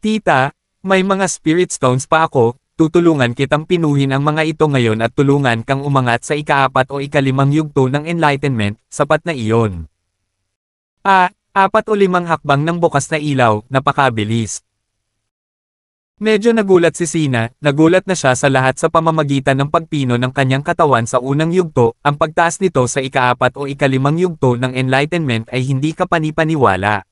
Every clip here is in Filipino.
Tita, may mga spirit stones pa ako, tutulungan kitang pinuhin ang mga ito ngayon at tulungan kang umangat sa ika-4 o ika-5 yugto ng enlightenment, sapat na iyon. 4 o 5 hakbang ng bukas na ilaw, napakabilis. Medyo nagulat si Sina, nagulat na siya sa lahat sa pamamagitan ng pagpino ng kanyang katawan sa unang yugto, ang pagtaas nito sa ika-4 o ika-5 yugto ng enlightenment ay hindi kapani-paniwala.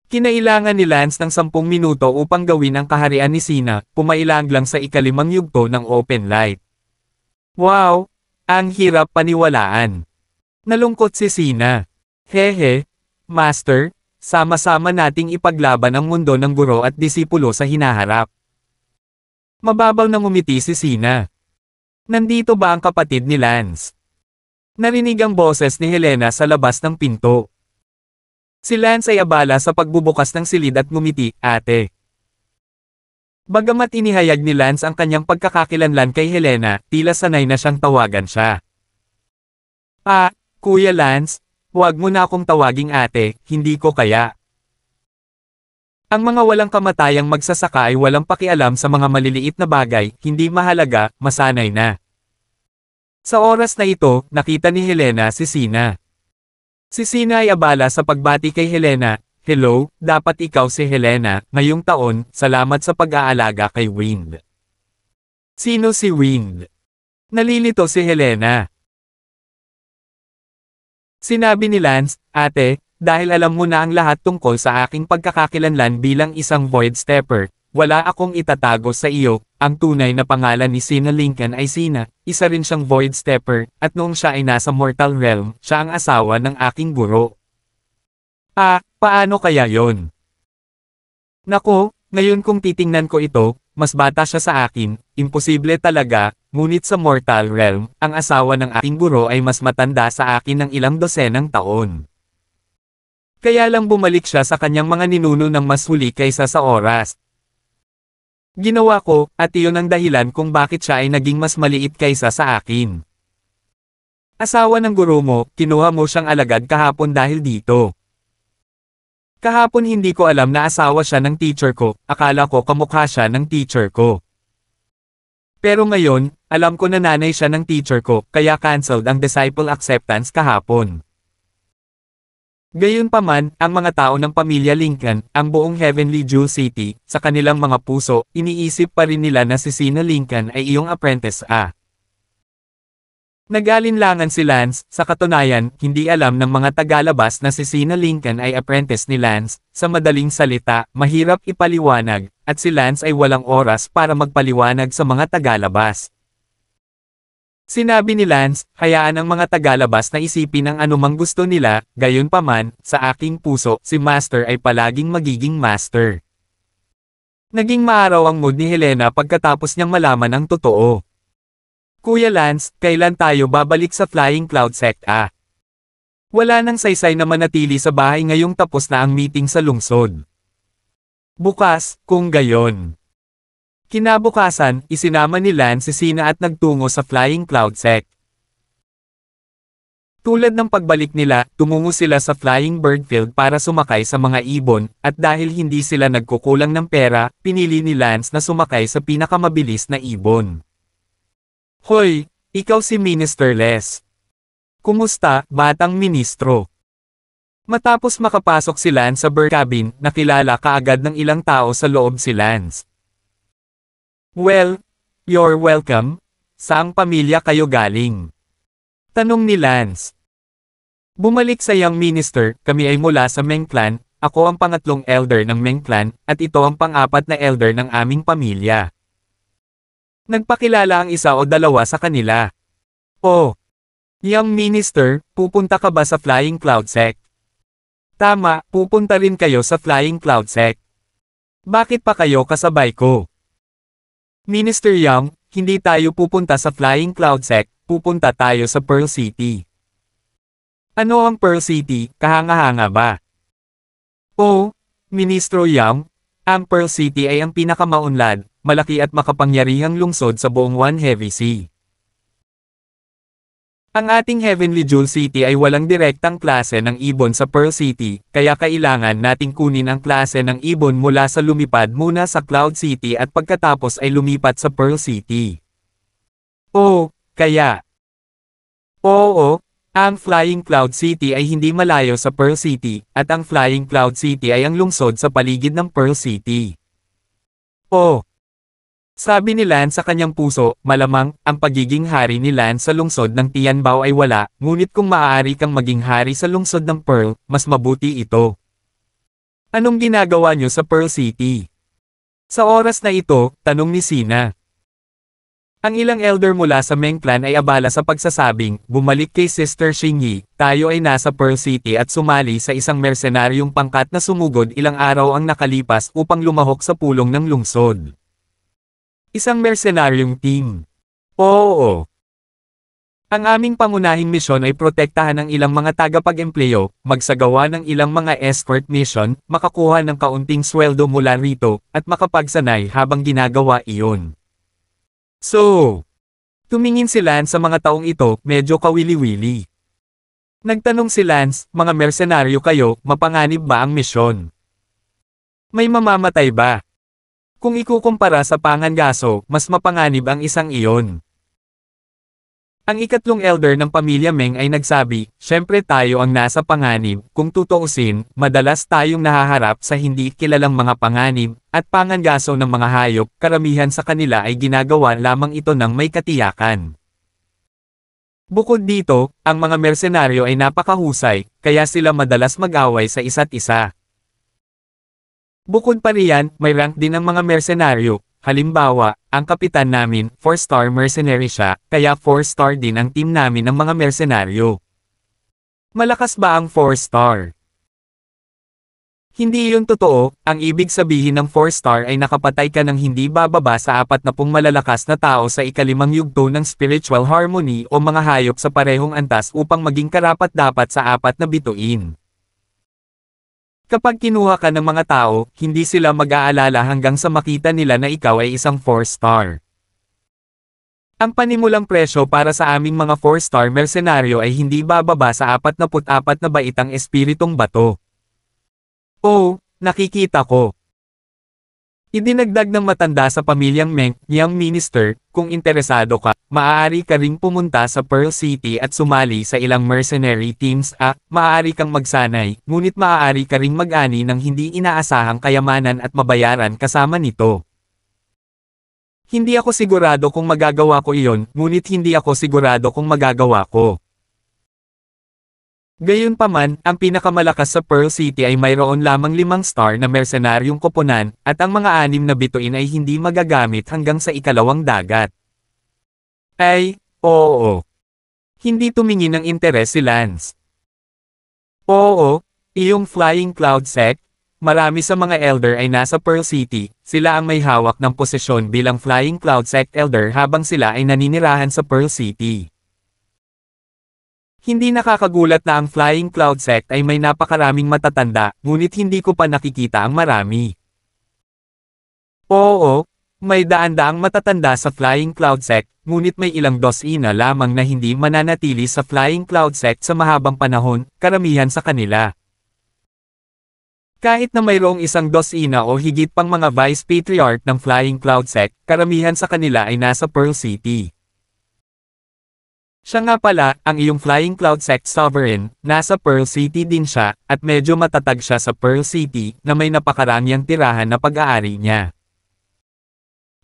Kinailangan ni Lance ng 10 minuto upang gawin ang kaharian ni Sina, pumailag lang sa ika-5 yugto ng open light. Wow! Ang hirap paniwalaan. Nalungkot si Sina. Hehe, Master, sama-sama nating ipaglaban ang mundo ng guro at disipulo sa hinaharap. Mababaw na ngumiti si Sina. Nandito ba ang kapatid ni Lance? Narinig ang boses ni Helena sa labas ng pinto. Si Lance ay abala sa pagbubukas ng silid at ngumiti, ate. Bagamat inihayag ni Lance ang kanyang pagkakakilanlan kay Helena, tila sanay na siyang tawagan siya. Kuya Lance, huwag mo na akong tawaging ate, hindi ko kaya. Ang mga walang kamatayang magsasaka ay walang pakialam sa mga maliliit na bagay, hindi mahalaga, masanay na. Sa oras na ito, nakita ni Helena si Sina. Si Sina ay abala sa pagbati kay Helena, hello, dapat ikaw si Helena, ngayong taon, salamat sa pag-aalaga kay Wind. Sino si Wind? Nalilito si Helena. Sinabi ni Lance, ate, dahil alam mo na ang lahat tungkol sa aking pagkakakilanlan bilang isang Void Stepper, wala akong itatago sa iyo, ang tunay na pangalan ni Sina Lincoln ay Sina, isa rin siyang Void Stepper, at noong siya ay nasa Mortal Realm, siya ang asawa ng aking guro. Paano kaya yon? Nako, ngayon kung titingnan ko ito, mas bata siya sa akin, imposible talaga, ngunit sa Mortal Realm, ang asawa ng aking guro ay mas matanda sa akin ng ilang dosenang taon. Kaya lang bumalik siya sa kanyang mga ninuno ng mas huli kaysa sa oras. Ginawa ko, at iyon ang dahilan kung bakit siya ay naging mas maliit kaysa sa akin. Asawa ng guro mo, kinuha mo siyang alagad kahapon dahil dito. Kahapon hindi ko alam na asawa siya ng teacher ko, akala ko kamukha siya ng teacher ko. Pero ngayon, alam ko na nanay siya ng teacher ko, kaya cancelled ang disciple acceptance kahapon. Gayunpaman, ang mga tao ng pamilya Lincoln, ang buong Heavenly Jewel City, sa kanilang mga puso, iniisip pa rin nila na si Sina Lincoln ay iyong apprentice. Nag-alinlangan si Lance, sa katunayan, hindi alam ng mga tagalabas na si Sina Lincoln ay apprentice ni Lance, sa madaling salita, mahirap ipaliwanag, at si Lance ay walang oras para magpaliwanag sa mga tagalabas. Sinabi ni Lance, hayaan ang mga tagalabas na isipin ang anumang gusto nila, gayunpaman, sa aking puso, si Master ay palaging magiging Master. Naging maaraw ang mood ni Helena pagkatapos niyang malaman ang totoo. Kuya Lance, kailan tayo babalik sa Flying Cloud Sect? Wala nang saysay na manatili sa bahay ngayong tapos na ang meeting sa lungsod. Bukas, kung gayon. Kinabukasan, isinama ni Lance si Sina at nagtungo sa Flying Cloud Sect. Tulad ng pagbalik nila, tumungo sila sa Flying Bird Field para sumakay sa mga ibon, at dahil hindi sila nagkukulang ng pera, pinili ni Lance na sumakay sa pinakamabilis na ibon. Hoy, ikaw si Minister Les. Kumusta, batang ministro? Matapos makapasok si Lance sa bird cabin, nakilala kaagad ng ilang tao sa loob si Lance. Well, you're welcome. Saang pamilya kayo galing? Tanong ni Lance. Bumalik sa young minister, kami ay mula sa Meng Clan, ako ang pangatlong elder ng Meng Clan, at ito ang pang-apat na elder ng aming pamilya. Nagpakilala ang isa o dalawa sa kanila. Oh, young minister, pupunta ka ba sa Flying Cloud Sect? Tama, pupunta rin kayo sa Flying Cloud Sect. Bakit pa kayo kasabay ko? Minister Young, hindi tayo pupunta sa Flying Cloud Sect, pupunta tayo sa Pearl City. Ano ang Pearl City, kahanga-hanga ba? Oh, Ministro Young, ang Pearl City ay ang pinakamaunlad, malaki at makapangyarihang lungsod sa buong One Heavy Sea. Ang ating Heavenly Jewel City ay walang direktang klase ng ibon sa Pearl City, kaya kailangan nating kunin ang klase ng ibon mula sa lumipad muna sa Cloud City at pagkatapos ay lumipat sa Pearl City. Oo, ang Flying Cloud City ay hindi malayo sa Pearl City, at ang Flying Cloud City ay ang lungsod sa paligid ng Pearl City. Sabi ni Lance sa kanyang puso, malamang, ang pagiging hari ni Lance sa lungsod ng Tianbao ay wala, ngunit kung maaari kang maging hari sa lungsod ng Pearl, mas mabuti ito. Anong ginagawa niyo sa Pearl City? Sa oras na ito, tanong ni Sina. Ang ilang elder mula sa Meng Clan ay abala sa pagsasabing, bumalik kay Sister Xingyi, tayo ay nasa Pearl City at sumali sa isang mersenaryong pangkat na sumugod ilang araw ang nakalipas upang lumahok sa pulong ng lungsod. Isang mersenaryong team. Oo. Ang aming pangunahing misyon ay protektahan ang ilang mga tagapag-empleyo, magsagawa ng ilang mga escort mission, makakuha ng kaunting sweldo mula rito, at makapagsanay habang ginagawa iyon. Tumingin si Lance sa mga taong ito, medyo kawili-wili. Nagtanong si Lance, mga mersenaryo kayo, mapanganib ba ang misyon? May mamamatay ba? Kung ikukumpara sa pangangaso, mas mapanganib ang isang iyon. Ang ikatlong elder ng pamilya Meng ay nagsabi, syempre tayo ang nasa panganib, kung tutuusin, madalas tayong nahaharap sa hindi kilalang mga panganib, at pangangaso ng mga hayop, karamihan sa kanila ay ginagawa lamang ito ng may katiyakan. Bukod dito, ang mga mersenaryo ay napakahusay, kaya sila madalas mag-away sa isa't isa. Bukod pa riyan, may rank din ang mga mersenaryo. Halimbawa, ang kapitan namin, 4-star mercenary siya, kaya 4-star din ang team namin ng mga mersenaryo. Malakas ba ang 4-star? Hindi iyon totoo, ang ibig sabihin ng 4-star ay nakapatay ka ng hindi bababa sa 40 malalakas na tao sa ikalimang yugto ng spiritual harmony o mga hayop sa parehong antas upang maging karapat-dapat sa 4 na bituin. Kapag kinuha ka ng mga tao, hindi sila mag-aalala hanggang sa makita nila na ikaw ay isang 4-star. Ang panimulang presyo para sa aming mga 4-star mersenaryo ay hindi bababa sa 44 na baitang espiritong bato. Nakikita ko. Idinagdag ng matanda sa pamilyang Meng, Young Minister, kung interesado ka, maaari ka ring pumunta sa Pearl City at sumali sa ilang mercenary teams maaari kang magsanay, ngunit maaari ka ring mag-ani ng hindi inaasahang kayamanan at mabayaran kasama nito. Hindi ako sigurado kung magagawa ko iyon, ngunit hindi ako sigurado kung magagawa ko. Gayunpaman, ang pinakamalakas sa Pearl City ay mayroon lamang 5-star na mersenaryong koponan, at ang mga 6 na bituin ay hindi magagamit hanggang sa ikalawang dagat. Oo. Hindi tumingin ng interes si Lance. Oo, iyong Flying Cloud Sect, marami sa mga elder ay nasa Pearl City, sila ang may hawak ng posisyon bilang Flying Cloud Sect elder habang sila ay naninirahan sa Pearl City. Hindi nakakagulat na ang Flying Cloud Sect ay may napakaraming matatanda, ngunit hindi ko pa nakikita ang marami. Oo, may daan-daang matatanda sa Flying Cloud Sect, ngunit may ilang dosina lamang na hindi mananatili sa Flying Cloud Sect sa mahabang panahon, karamihan sa kanila. Kahit na mayroong isang dosina o higit pang mga Vice Patriarch ng Flying Cloud Sect, karamihan sa kanila ay nasa Pearl City. Siya nga pala, ang iyong Flying Cloud Sect Sovereign, nasa Pearl City din siya, at medyo matatag siya sa Pearl City, na may napakaraming tirahan na pag-aari niya.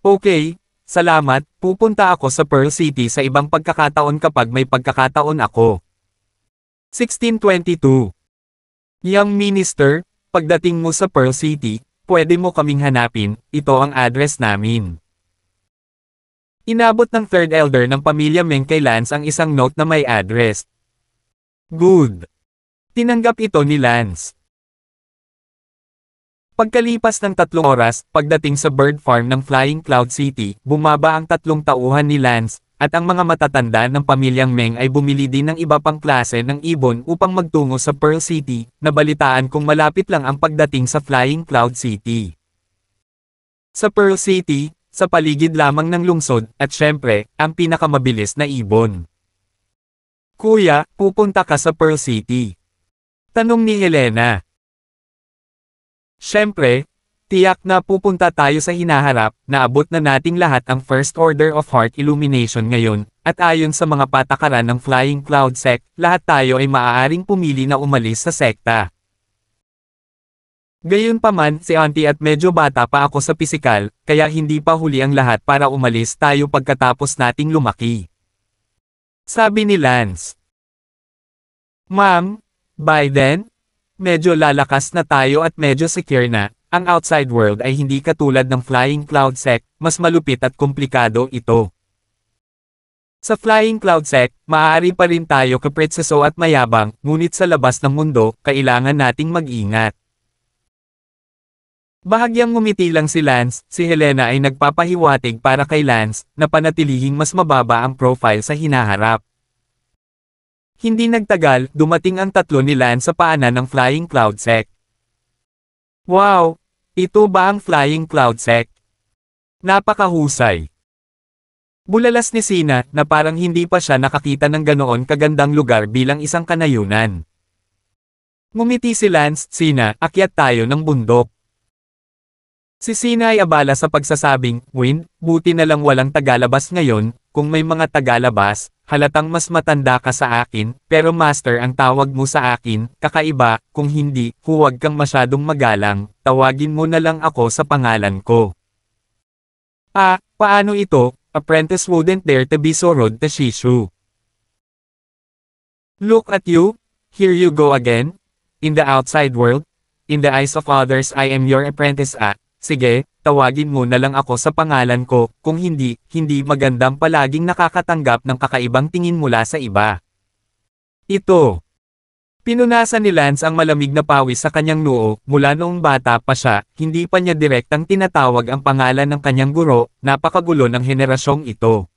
Okay, salamat, pupunta ako sa Pearl City sa ibang pagkakataon kapag may pagkakataon ako. 1622. Young Minister, pagdating mo sa Pearl City, pwede mo kaming hanapin, ito ang address namin. Inabot ng third elder ng pamilya Meng kay Lance ang isang note na may address. Good. Tinanggap ito ni Lance. Pagkalipas ng 3 oras, pagdating sa bird farm ng Flying Cloud City, bumaba ang 3 tauhan ni Lance, at ang mga matatanda ng pamilyang Meng ay bumili din ng iba pang klase ng ibon upang magtungo sa Pearl City, nabalitaan kung malapit lang ang pagdating sa Flying Cloud City. Sa Pearl City, sa paligid lamang ng lungsod, at syempre, ang pinakamabilis na ibon. Kuya, pupunta ka sa Pearl City? Tanong ni Helena. Siyempre, tiyak na pupunta tayo sa hinaharap, naabot na nating lahat ang First Order of Heart Illumination ngayon, at ayon sa mga patakaran ng Flying Cloud Sect, lahat tayo ay maaaring pumili na umalis sa sekta. Gayunpaman, si Auntie at medyo bata pa ako sa pisikal, kaya hindi pa huli ang lahat para umalis tayo pagkatapos nating lumaki. Sabi ni Lance. Ma'am, by then, medyo lalakas na tayo at medyo secure na, ang outside world ay hindi katulad ng Flying Cloud Sect, mas malupit at komplikado ito. Sa Flying Cloud Sect, maaari pa rin tayo kapretseso at mayabang, ngunit sa labas ng mundo, kailangan nating mag-ingat. Bahagyang ngumiti lang si Lance, si Helena ay nagpapahiwatig para kay Lance, na panatilihing mas mababa ang profile sa hinaharap. Hindi nagtagal, dumating ang tatlo ni Lance sa paanan ng Flying Cloud Sect. Wow! Ito ba ang Flying Cloud Sect? Napakahusay! Bulalas ni Sina, na parang hindi pa siya nakakita ng ganoon kagandang lugar bilang isang kanayunan. Ngumiti si Lance, Sina, akyat tayo ng bundok. Si Sina ay abala sa pagsasabing, Wind, buti na lang walang tagalabas ngayon, kung may mga tagalabas, halatang mas matanda ka sa akin, pero master ang tawag mo sa akin, kakaiba, kung hindi, huwag kang masyadong magalang, tawagin mo na lang ako sa pangalan ko. Ah, paano ito? Apprentice wouldn't dare to be so rude to Shishu. Look at you, here you go again. In the outside world, in the eyes of others I am your apprentice sige, tawagin mo na lang ako sa pangalan ko, kung hindi, hindi magandang palaging nakakatanggap ng kakaibang tingin mula sa iba. Ito. Pinunasan ni Lance ang malamig na pawis sa kanyang noo, mula noong bata pa siya, hindi pa niya direktang tinatawag ang pangalan ng kanyang guro, napakagulo ng henerasyong ito.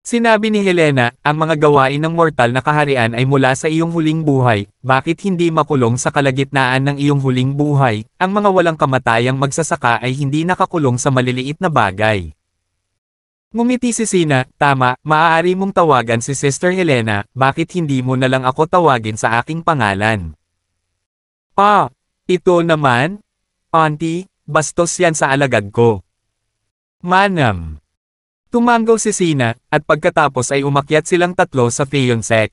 Sinabi ni Helena, ang mga gawain ng mortal na kaharian ay mula sa iyong huling buhay, bakit hindi makulong sa kalagitnaan ng iyong huling buhay, ang mga walang kamatayang magsasaka ay hindi nakakulong sa maliliit na bagay. Ngumiti si Sina, tama, maaari mong tawagan si Sister Helena, bakit hindi mo na lang ako tawagin sa aking pangalan? Ah, ito naman? Auntie, bastos yan sa alagad ko. Manam. Tumanggaw si Sina, at pagkatapos ay umakyat silang tatlo sa Phaeon Sect.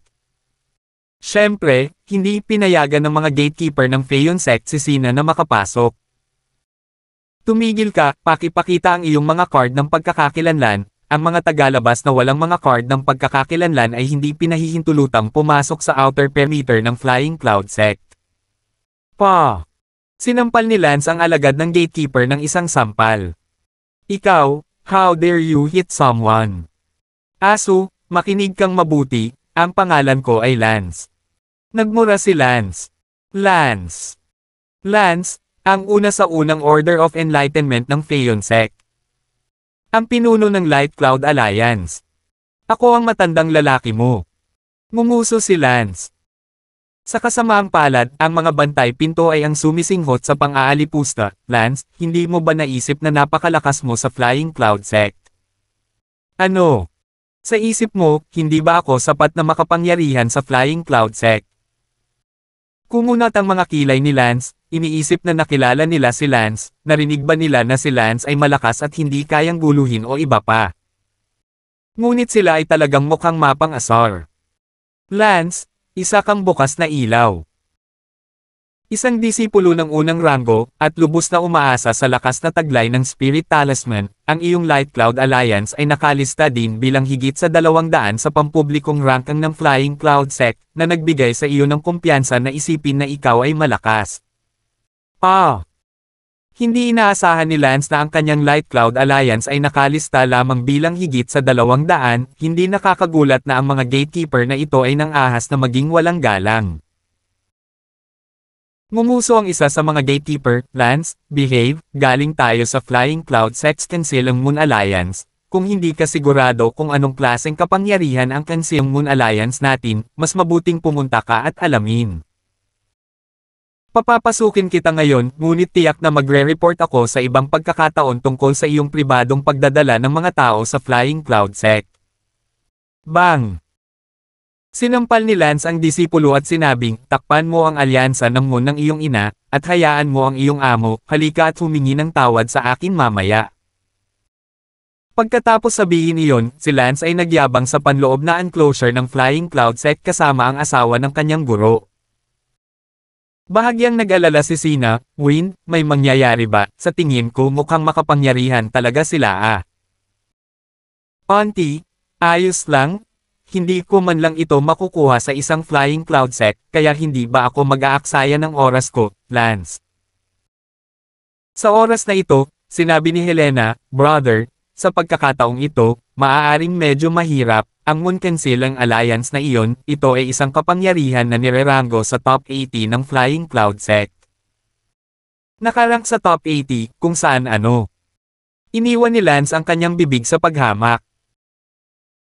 Siyempre, hindi pinayagan ng mga gatekeeper ng Phaeon Sect si Sina na makapasok. Tumigil ka, pakipakita ang iyong mga card ng pagkakakilanlan, ang mga tagalabas na walang mga card ng pagkakakilanlan ay hindi pinahihintulutang pumasok sa outer perimeter ng Flying Cloud Sect. Pa! Sinampal ni Lance ang alagad ng gatekeeper ng isang sampal. Ikaw, how dare you hit someone? Aso, makinig kang mabuti, ang pangalan ko ay Lance. Nagmura si Lance. Lance. Lance, ang una sa unang Order of Enlightenment ng Phaeon Sect. Ang pinuno ng Light Cloud Alliance. Ako ang matandang lalaki mo. Ngumuso si Lance. Sa kasamaang palad, ang mga bantay pinto ay ang sumisinghot sa pang-aalipusta. Lance, hindi mo ba naisip na napakalakas mo sa Flying Cloud Sect? Ano? Sa isip mo, hindi ba ako sapat na makapangyarihan sa Flying Cloud Sect? Kumunat ang mga kilay ni Lance, iniisip na nakilala nila si Lance, narinig ba nila na si Lance ay malakas at hindi kayang guluhin o iba pa? Ngunit sila ay talagang mukhang mapang-asar. Lance, isa kang bukas na ilaw. Isang disipulo ng unang ranggo, at lubos na umaasa sa lakas na taglay ng Spirit Talisman, ang iyong Light Cloud Alliance ay nakalista din bilang higit sa 200 sa pampublikong ranking ng Flying Cloud Sect, na nagbigay sa iyo ng kumpiyansa na isipin na ikaw ay malakas. Hindi inaasahan ni Lance na ang kanyang Light Cloud Alliance ay nakalista lamang bilang higit sa 200, hindi nakakagulat na ang mga gatekeeper na ito ay nang ahas na maging walang galang. Ngumuso ang isa sa mga gatekeeper, Lance, behave, galing tayo sa Flying Cloud Sect Concealed Moon Alliance. Kung hindi ka sigurado kung anong klaseng kapangyarihan ang Concealed Moon Alliance natin, mas mabuting pumunta ka at alamin. Papapasukin kita ngayon, ngunit tiyak na magre-report ako sa ibang pagkakataon tungkol sa iyong pribadong pagdadala ng mga tao sa Flying Cloud Sect. Bang! Sinampal ni Lance ang disipulo at sinabing, takpan mo ang alyansa ng Moon ng iyong ina, at hayaan mo ang iyong amo, halika at humingi ng tawad sa akin mamaya. Pagkatapos sabihin iyon, si Lance ay nagyabang sa panloob na enclosure ng Flying Cloud Sect kasama ang asawa ng kanyang guro. Bahagyang nag-alala si Sina, Win, may mangyayari ba? Sa tingin ko mukhang makapangyarihan talaga sila Auntie, ayos lang? Hindi ko man lang ito makukuha sa isang Flying Cloud Sect, kaya hindi ba ako mag-aaksaya ng oras ko, Lance? Sa oras na ito, sinabi ni Helena, Brother, sa pagkakataong ito, maaaring medyo mahirap, ang Moon Council Alliance na iyon, ito ay isang kapangyarihan na nirerango sa top 80 ng Flying Cloud Sect. Nakarank sa top 80, kung saan Iniwan ni Lance ang kanyang bibig sa paghamak.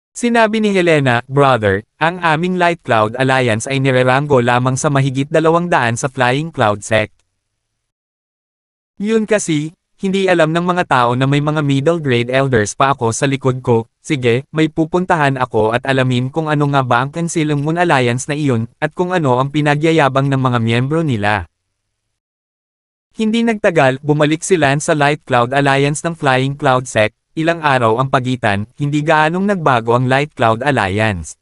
Sinabi ni Helena, Brother, ang aming Light Cloud Alliance ay nirerango lamang sa mahigit 200 sa Flying Cloud Sect. Yun kasi, hindi alam ng mga tao na may mga middle grade elders pa ako sa likod ko. Sige, may pupuntahan ako at alamin kung ano nga ba ang Council Moon Alliance na iyon, at kung ano ang pinagyayabang ng mga miyembro nila. Hindi nagtagal, bumalik si Lance sa Light Cloud Alliance ng Flying Cloud Sect. Ilang araw ang pagitan, hindi gaanong nagbago ang Light Cloud Alliance.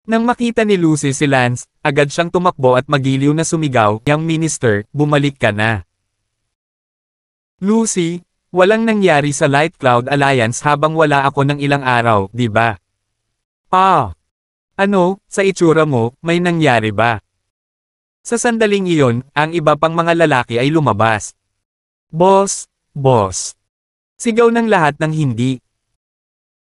Nang makita ni Lucy si Lance, agad siyang tumakbo at magiliw na sumigaw, Young Minister, bumalik ka na. Lucy, walang nangyari sa Light Cloud Alliance habang wala ako ng ilang araw, di ba? Ano, sa itsura mo, may nangyari ba? Sa sandaling iyon, ang iba pang mga lalaki ay lumabas. Boss! Sigaw ng lahat ng hindi.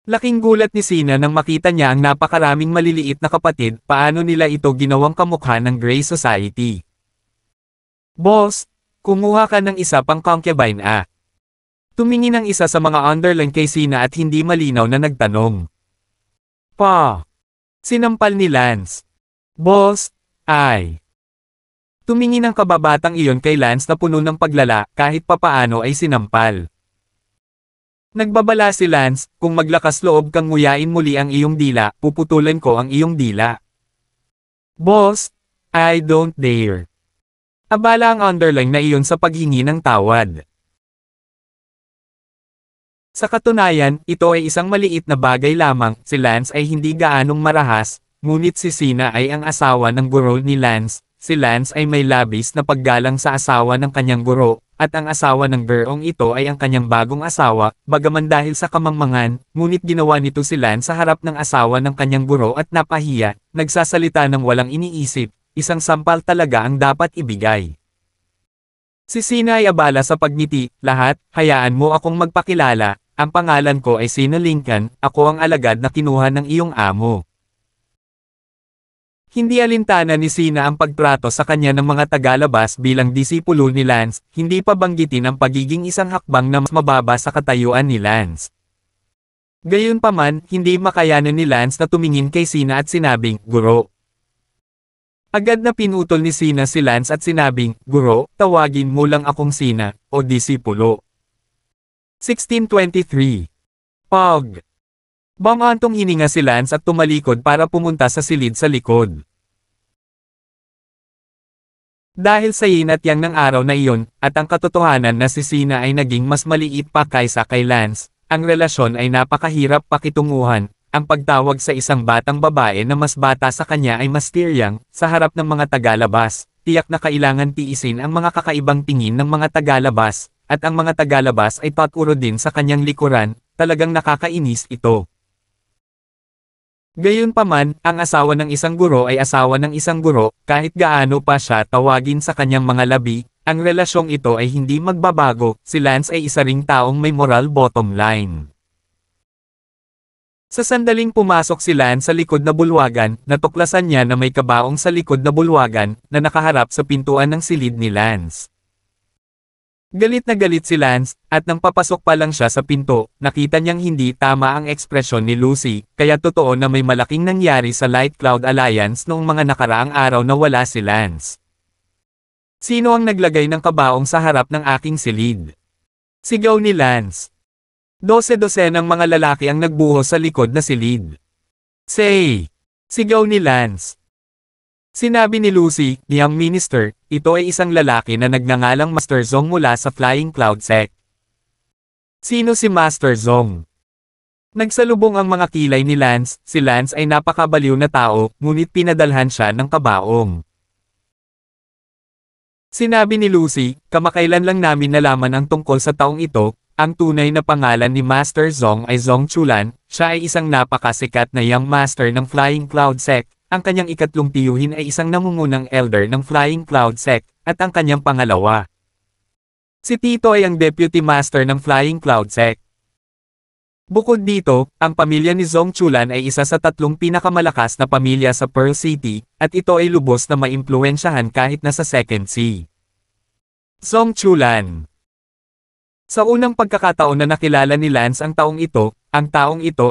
Laking gulat ni Sina nang makita niya ang napakaraming maliliit na kapatid, paano nila ito ginawang kamukha ng Grey Society. Boss, kumuha ka ng isa pang concubine Tumingin ang isa sa mga underling kay Sina at hindi malinaw na nagtanong. Sinampal ni Lance. Boss, Tumingin ang kababatang iyon kay Lance na puno ng paglala, kahit papaano ay sinampal. Nagbabala si Lance, kung maglakas loob kang nguyain muli ang iyong dila, puputulan ko ang iyong dila. Boss, I don't dare. Abala ang underling na iyon sa paghingi ng tawad. Sa katunayan, ito ay isang maliit na bagay lamang, si Lance ay hindi gaanong marahas, ngunit si Sina ay ang asawa ng guro ni Lance. Si Lance ay may labis na paggalang sa asawa ng kanyang guro, at ang asawa ng gurong ito ay ang kanyang bagong asawa, bagaman dahil sa kamangmangan, ngunit ginawa nito si Lance sa harap ng asawa ng kanyang guro at napahiya, nagsasalita ng walang iniisip, isang sampal talaga ang dapat ibigay. Si Sina ay abala sa pagngiti, lahat, hayaan mo akong magpakilala, ang pangalan ko ay Sina Lincoln, ako ang alagad na kinuha ng iyong amo. Hindi alintana ni Sina ang pagtrato sa kanya ng mga tagalabas bilang disipulo ni Lance, hindi pa banggitin ang pagiging isang hakbang na mas mababa sa katayuan ni Lance. Gayunpaman, hindi makayanan ni Lance na tumingin kay Sina at sinabing, Guro. Agad na pinutol ni Sina si Lance at sinabing, Guro, tawagin mo lang akong Sina, o disipulo. 1623. Pog. Bamantong hininga si Lance at tumalikod para pumunta sa silid sa likod. Dahil sa yin at yang ng araw na iyon, at ang katotohanan na si Sina ay naging mas maliit pa kaysa kay Lance, ang relasyon ay napakahirap pakitunguhan. Ang pagtawag sa isang batang babae na mas bata sa kanya ay mas tiryang, sa harap ng mga tagalabas, tiyak na kailangan tiisin ang mga kakaibang tingin ng mga tagalabas, at ang mga tagalabas ay taturo din sa kanyang likuran, talagang nakakainis ito. Gayunpaman, ang asawa ng isang guro ay asawa ng isang guro, kahit gaano pa siya tawagin sa kanyang mga labi, ang relasyong ito ay hindi magbabago, si Lance ay isa ring taong may moral bottom line. Sa sandaling pumasok si Lance sa likod na bulwagan, natuklasan niya na may kabaong sa likod na bulwagan, na nakaharap sa pintuan ng silid ni Lance. Galit na galit si Lance, at nang papasok pa lang siya sa pinto, nakita niyang hindi tama ang ekspresyon ni Lucy, kaya totoo na may malaking nangyari sa Light Cloud Alliance noong mga nakaraang araw na wala si Lance. Sino ang naglagay ng kabaong sa harap ng aking silid? Sigaw ni Lance. 12 ng mga lalaki ang nagbuhos sa likod na silid. Say! Sigaw ni Lance. Sinabi ni Lucy, niyang minister, ito ay isang lalaki na nagngangalang Master Zong mula sa Flying Cloud Sect. Sino si Master Zong? Nagsalubong ang mga kilay ni Lance, si Lance ay napakabaliw na tao, ngunit pinadalhan siya ng kabaong. Sinabi ni Lucy, kamakailan lang namin nalaman ang tungkol sa taong ito, ang tunay na pangalan ni Master Zong ay Zong Chulan, siya ay isang napakasikat na young master ng Flying Cloud Sect, ang kanyang ikatlong tiyuhin ay isang nangungunang elder ng Flying Cloud Sect, at ang kanyang pangalawa. Si Tito ay ang deputy master ng Flying Cloud Sect. Bukod dito, ang pamilya ni Zong Chulan ay isa sa tatlong pinakamalakas na pamilya sa Pearl City, at ito ay lubos na maimpluwensyahan kahit nasa Second Sea. Zong Chulan. Sa unang pagkakataon na nakilala ni Lance ang taong ito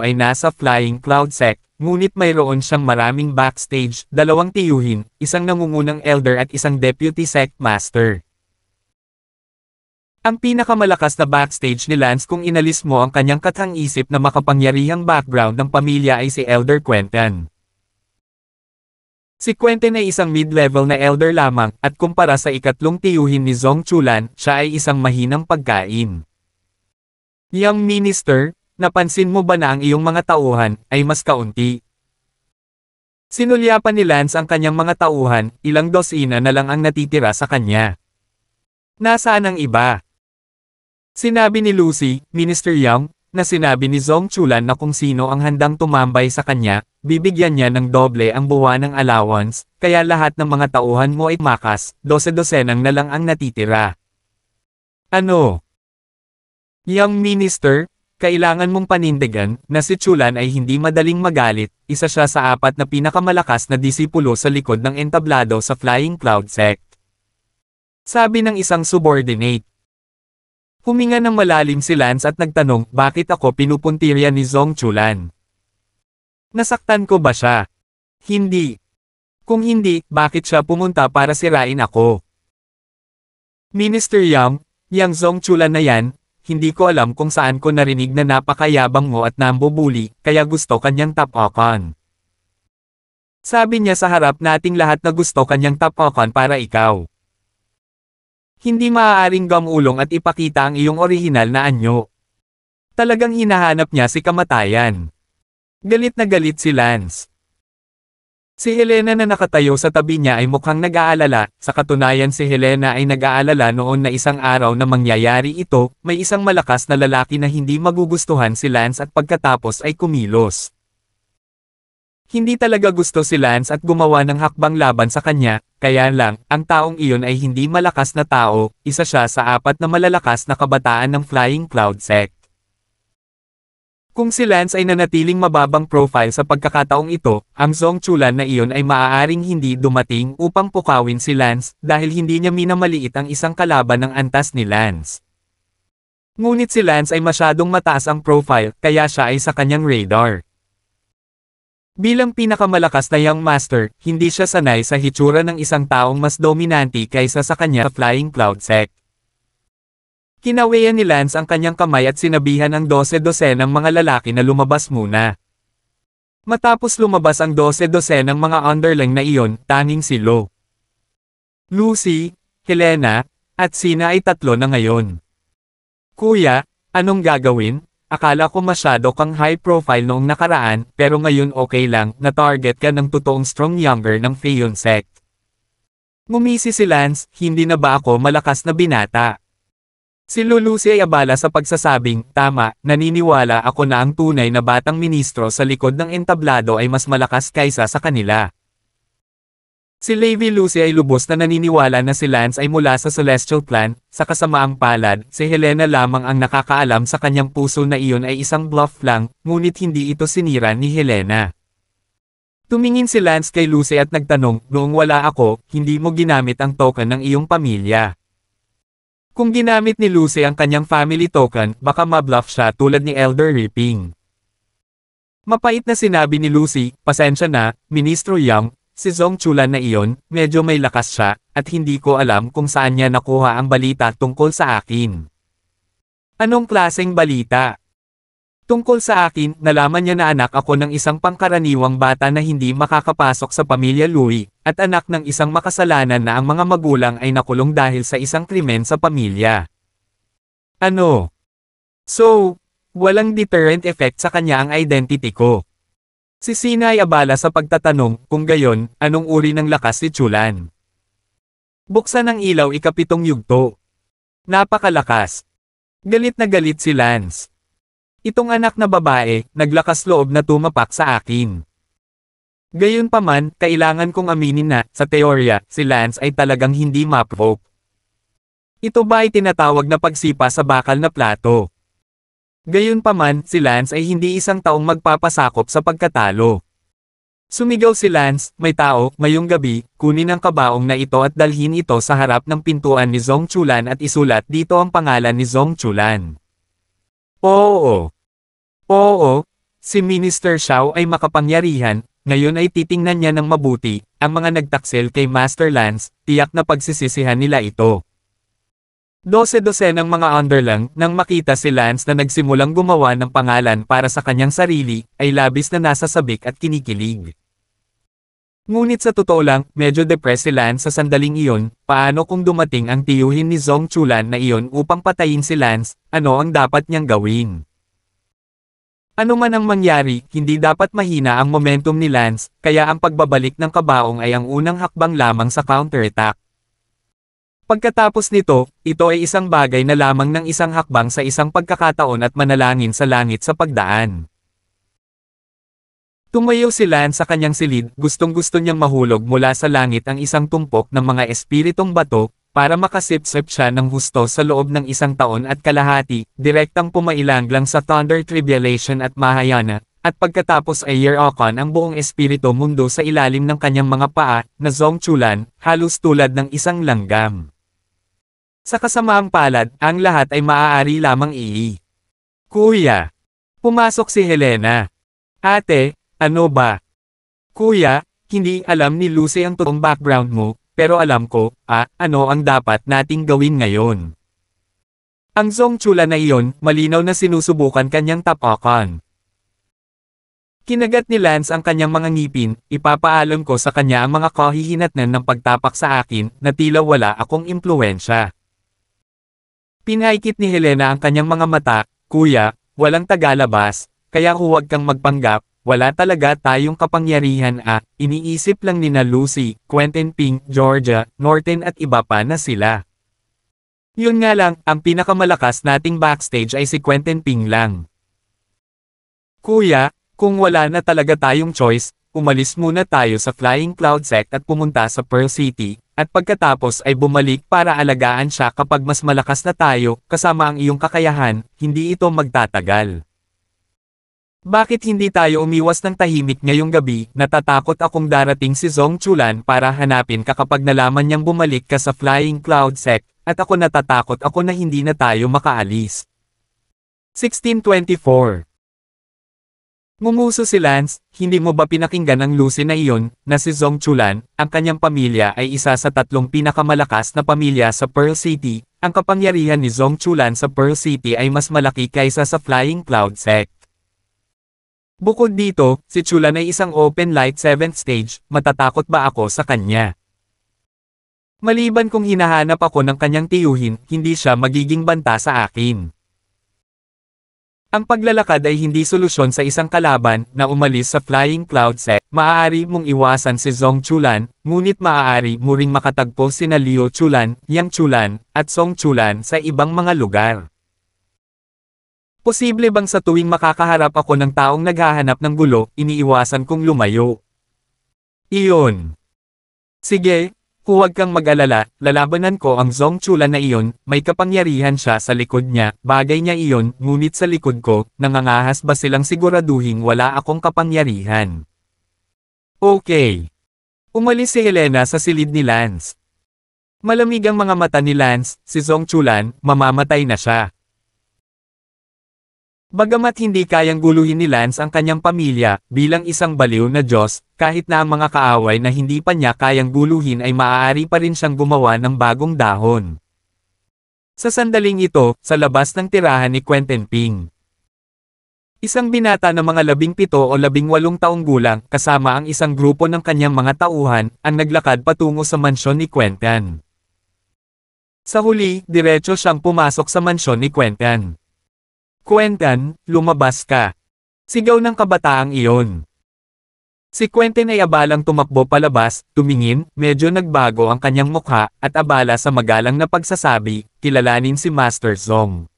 ay nasa Flying Cloud Sect, ngunit mayroon siyang maraming backstage, dalawang tiyuhin, isang nangungunang elder at isang deputy sect master. Ang pinakamalakas na backstage ni Lance kung inalis mo ang kanyang kathang-isip na makapangyarihang background ng pamilya ay si Elder Quentin. Si Quentin ay isang mid-level na elder lamang, at kumpara sa ikatlong tiyuhin ni Zong Chulan, siya ay isang mahinang pagkain. Young minister, napansin mo ba na ang iyong mga tauhan ay mas kaunti? Sinulyapan ni Lance ang kanyang mga tauhan, ilang dosina na lang ang natitira sa kanya. Nasaan ang iba? Sinabi ni Lucy, Minister Young, na sinabi ni Zong Chulan na kung sino ang handang tumambay sa kanya, bibigyan niya ng doble ang buwanang allowance, kaya lahat ng mga tauhan mo ay makas, 12-dosenang na lang ang natitira. Ano? Young Minister, kailangan mong panindigan na si Chulan ay hindi madaling magalit, isa siya sa 4 na pinakamalakas na disipulo sa likod ng entablado sa Flying Cloud Sect. Sabi ng isang subordinate. Huminga ng malalim si Lance at nagtanong, bakit ako pinupuntirya ni Zong Chulan? Nasaktan ko ba siya? Hindi. Kung hindi, bakit siya pumunta para sirain ako? Minister Yang, yang Zong Chulan na yan, hindi ko alam kung saan ko narinig na napakayabang mo at nambubuli, kaya gusto kanyang tapakan. Sabi niya sa harap nating lahat na gusto kanyang tapakan para ikaw. Hindi maaaring gamulong at ipakita ang iyong orihinal na anyo. Talagang hinahanap niya si kamatayan. Galit na galit si Lance. Si Helena na nakatayo sa tabi niya ay mukhang nag-aalala, sa katunayan si Helena ay nag-aalala noon na isang araw na mangyayari ito, may isang malakas na lalaki na hindi magugustuhan si Lance at pagkatapos ay kumilos. Hindi talaga gusto si Lance at gumawa ng hakbang laban sa kanya, kaya lang, ang taong iyon ay hindi malakas na tao, isa siya sa 4 na malalakas na kabataan ng Flying Cloud Sect. Kung si Lance ay nanatiling mababang profile sa pagkakataong ito, ang Zong Chulan na iyon ay maaaring hindi dumating upang pukawin si Lance, dahil hindi niya minamaliit ang isang kalaban ng antas ni Lance. Ngunit si Lance ay masyadong mataas ang profile, kaya siya ay sa kanyang radar. Bilang pinakamalakas na young master, hindi siya sanay sa hitsura ng isang taong mas dominante kaysa sa kanya sa Flying Cloud Sect. Kinawayan ni Lance ang kanyang kamay at sinabihan ang 12-dosenang mga lalaki na lumabas muna. Matapos lumabas ang 12-dosenang mga underling na iyon, tanging si Lo, Lucy, Helena, at Sina ay 3 na ngayon. Kuya, anong gagawin? Akala ko masyado kang high profile noong nakaraan, pero ngayon okay lang, na-target ka ng totoong strong younger ng Feon Sect. Ngumisi si Lance, hindi na ba ako malakas na binata? Si Lucy ay abala sa pagsasabing, tama, naniniwala ako na ang tunay na batang ministro sa likod ng entablado ay mas malakas kaysa sa kanila. Si Lady Lucy ay lubos na naniniwala na si Lance ay mula sa Celestial Clan, sa kasamaang palad, si Helena lamang ang nakakaalam sa kanyang puso na iyon ay isang bluff lang, ngunit hindi ito sinira ni Helena. Tumingin si Lance kay Lucy at nagtanong, noong wala ako, hindi mo ginamit ang token ng iyong pamilya. Kung ginamit ni Lucy ang kanyang family token, baka mabluff siya tulad ni Elder Ripping. Mapait na sinabi ni Lucy, pasensya na, Ministro Young, si Zong Chulan na iyon, medyo may lakas siya, at hindi ko alam kung saan niya nakuha ang balita tungkol sa akin. Anong klaseng balita? Tungkol sa akin, nalaman niya na anak ako ng isang pangkaraniwang bata na hindi makakapasok sa pamilya Louie, at anak ng isang makasalanan na ang mga magulang ay nakulong dahil sa isang krimen sa pamilya. Ano? So, walang deterrent effect sa kanya ang identity ko. Si Sina ay abala sa pagtatanong, kung gayon, anong uri ng lakas si Chulan? Buksan ang ilaw ikapitong yugto. Napakalakas. Galit na galit si Lance. Itong anak na babae, naglakas loob na tumapak sa akin. Gayunpaman, kailangan kong aminin na, sa teorya, si Lance ay talagang hindi ma-provoke. Ito ba ay tinatawag na pagsipa sa bakal na plato? Gayunpaman, si Lance ay hindi isang taong magpapasakop sa pagkatalo. Sumigaw si Lance, may tao, ngayong gabi, kunin ang kabaong na ito at dalhin ito sa harap ng pintuan ni Zong Chulan at isulat dito ang pangalan ni Zong Chulan. Oo. Oo, si Minister Xiao ay makapangyarihan, ngayon ay titingnan niya ng mabuti, ang mga nagtaksel kay Master Lance, tiyak na pagsisisihan nila ito. 12 ng mga underlang, nang makita si Lance na nagsimulang gumawa ng pangalan para sa kanyang sarili, ay labis na nasasabik at kinikilig. Ngunit sa totoo lang, medyo depressed si Lance sa sandaling iyon, paano kung dumating ang tiyuhin ni Zong Chulan na iyon upang patayin si Lance, ano ang dapat niyang gawin? Ano man ang mangyari, hindi dapat mahina ang momentum ni Lance, kaya ang pagbabalik ng kabaong ay ang unang hakbang lamang sa counterattack. Pagkatapos nito, ito ay isang bagay na lamang ng isang hakbang sa isang pagkakataon at manalangin sa langit sa pagdaan. Tumayo si Lance sa kanyang silid, gustong-gusto niyang mahulog mula sa langit ang isang tumpok ng mga espiritong bato, para makasipsip siya ng husto sa loob ng 1 taon at kalahati, direktang pumailang lang sa Thunder Tribulation at Mahayana, at pagkatapos ay year-okon ang buong espiritu mundo sa ilalim ng kanyang mga paa, na Zong Chulan, halos tulad ng isang langgam. Sa kasamaang palad, ang lahat ay maaari lamang Kuya! Pumasok si Helena. Ate, ano ba? Kuya, hindi alam ni Lucy ang totoong background mo, pero alam ko, ano ang dapat nating gawin ngayon? Ang Zong Chulan na iyon, malinaw na sinusubukan kanyang tapakan. Kinagat ni Lance ang kanyang mga ngipin, ipapaalam ko sa kanya ang mga kahihinatnan ng pagtapak sa akin, na tila wala akong impluwensya. Pinaikit ni Helena ang kanyang mga mata, Kuya, walang tagalabas, kaya huwag kang magpanggap, wala talaga tayong kapangyarihan iniisip lang nina Lucy, Quentin Ping, Georgia, Norton at iba pa na sila. Yun nga lang, ang pinakamalakas nating backstage ay si Quentin Ping lang. Kuya, kung wala na talaga tayong choice, umalis muna tayo sa Flying Cloud Sect at pumunta sa Pearl City, at pagkatapos ay bumalik para alagaan siya kapag mas malakas na tayo, kasama ang iyong kakayahan, hindi ito magtatagal. Bakit hindi tayo umiwas ng tahimik ngayong gabi? Natatakot akong darating si Zong Chulan para hanapin ka kapag nalaman niyang bumalik ka sa Flying Cloud Sect, at ako natatakot ako na hindi na tayo makaalis. 1624. Ngumuso si Lance, hindi mo ba pinakinggan ang Lucy na iyon, na si Zong Chulan, ang kanyang pamilya ay isa sa 3 pinakamalakas na pamilya sa Pearl City, ang kapangyarihan ni Zong Chulan sa Pearl City ay mas malaki kaysa sa Flying Cloud Sect. Bukod dito, si Chulan ay isang open light 7th stage, matatakot ba ako sa kanya? Maliban kung hinahanap ako ng kanyang tiyuhin, hindi siya magiging banta sa akin. Ang paglalakad ay hindi solusyon sa isang kalaban na umalis sa Flying Cloud Sect. Maaari mong iwasan si Zong Chulan, ngunit maaari mo ring makatagpo sina Liu Chulan, Yang Chulan, at Song Chulan sa ibang mga lugar. Posible bang sa tuwing makakaharap ako ng taong naghahanap ng gulo, iniiwasan kong lumayo? Iyon. Sige. Huwag kang mag-alala, lalabanan ko ang Zong Chulan na iyon, may kapangyarihan siya sa likod niya, bagay niya iyon, ngunit sa likod ko, nangangahas ba silang siguraduhing wala akong kapangyarihan? Okay. Umalis si Helena sa silid ni Lance. Malamig ang mga mata ni Lance, si Zong Chulan, mamamatay na siya. Bagamat hindi kayang guluhin ni Lance ang kanyang pamilya, bilang isang baliw na Diyos, kahit na ang mga kaaway na hindi pa niya kayang guluhin ay maaari pa rin siyang gumawa ng bagong dahon. Sa sandaling ito, sa labas ng tirahan ni Quentin Ping. Isang binata na mga 17 o 18 taong gulang, kasama ang isang grupo ng kanyang mga tauhan, ang naglakad patungo sa mansyon ni Quentin. Sa huli, diretso siyang pumasok sa mansyon ni Quentin. "Quentin, lumabas ka!" Sigaw ng kabataang iyon. Si Quentin ay abalang tumakbo palabas, tumingin, medyo nagbago ang kanyang mukha, at abala sa magalang na pagsasabi, kilalanin si Master Zong.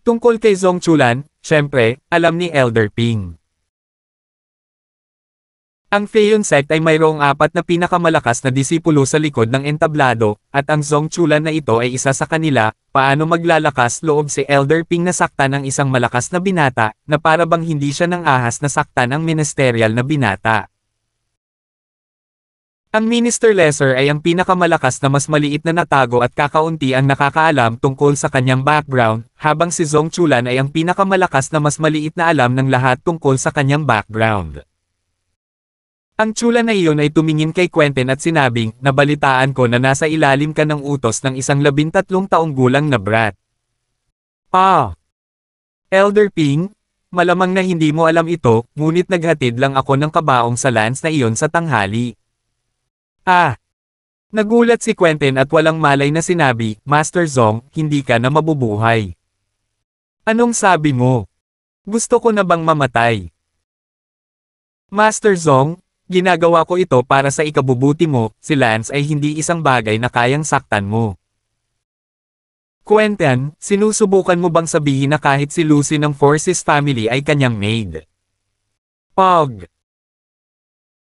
Tungkol kay Zong Chulan, syempre, alam ni Elder Ping. Ang Feiyun sect ay mayroong 4 na pinakamalakas na disipulo sa likod ng entablado, at ang Zong Chulan na ito ay isa sa kanila. Paano maglalakas loob si Elder Ping na saktan ang isang malakas na binata, na para bang hindi siya nang ahas na saktan ang ministerial na binata? Ang Minister Lesser ay ang pinakamalakas na mas maliit na natago at kakaunti ang nakakaalam tungkol sa kanyang background, habang si Zong Chulan ay ang pinakamalakas na mas maliit na alam ng lahat tungkol sa kanyang background. Ang Chulan na iyon ay tumingin kay Quentin at sinabing, nabalitaan ko na nasa ilalim ka ng utos ng isang 13 taong gulang na brat. Elder Ping, malamang na hindi mo alam ito, ngunit naghatid lang ako ng kabaong sa lance na iyon sa tanghali. Nagulat si Quentin at walang malay na sinabi, Master Zong, hindi ka na mabubuhay. Anong sabi mo? Gusto ko na bang mamatay? Master Zong, ginagawa ko ito para sa ikabubuti mo, si Lance ay hindi isang bagay na kayang saktan mo. Quentin, sinusubukan mo bang sabihin na kahit si Lucy ng Forces family ay kanyang maid?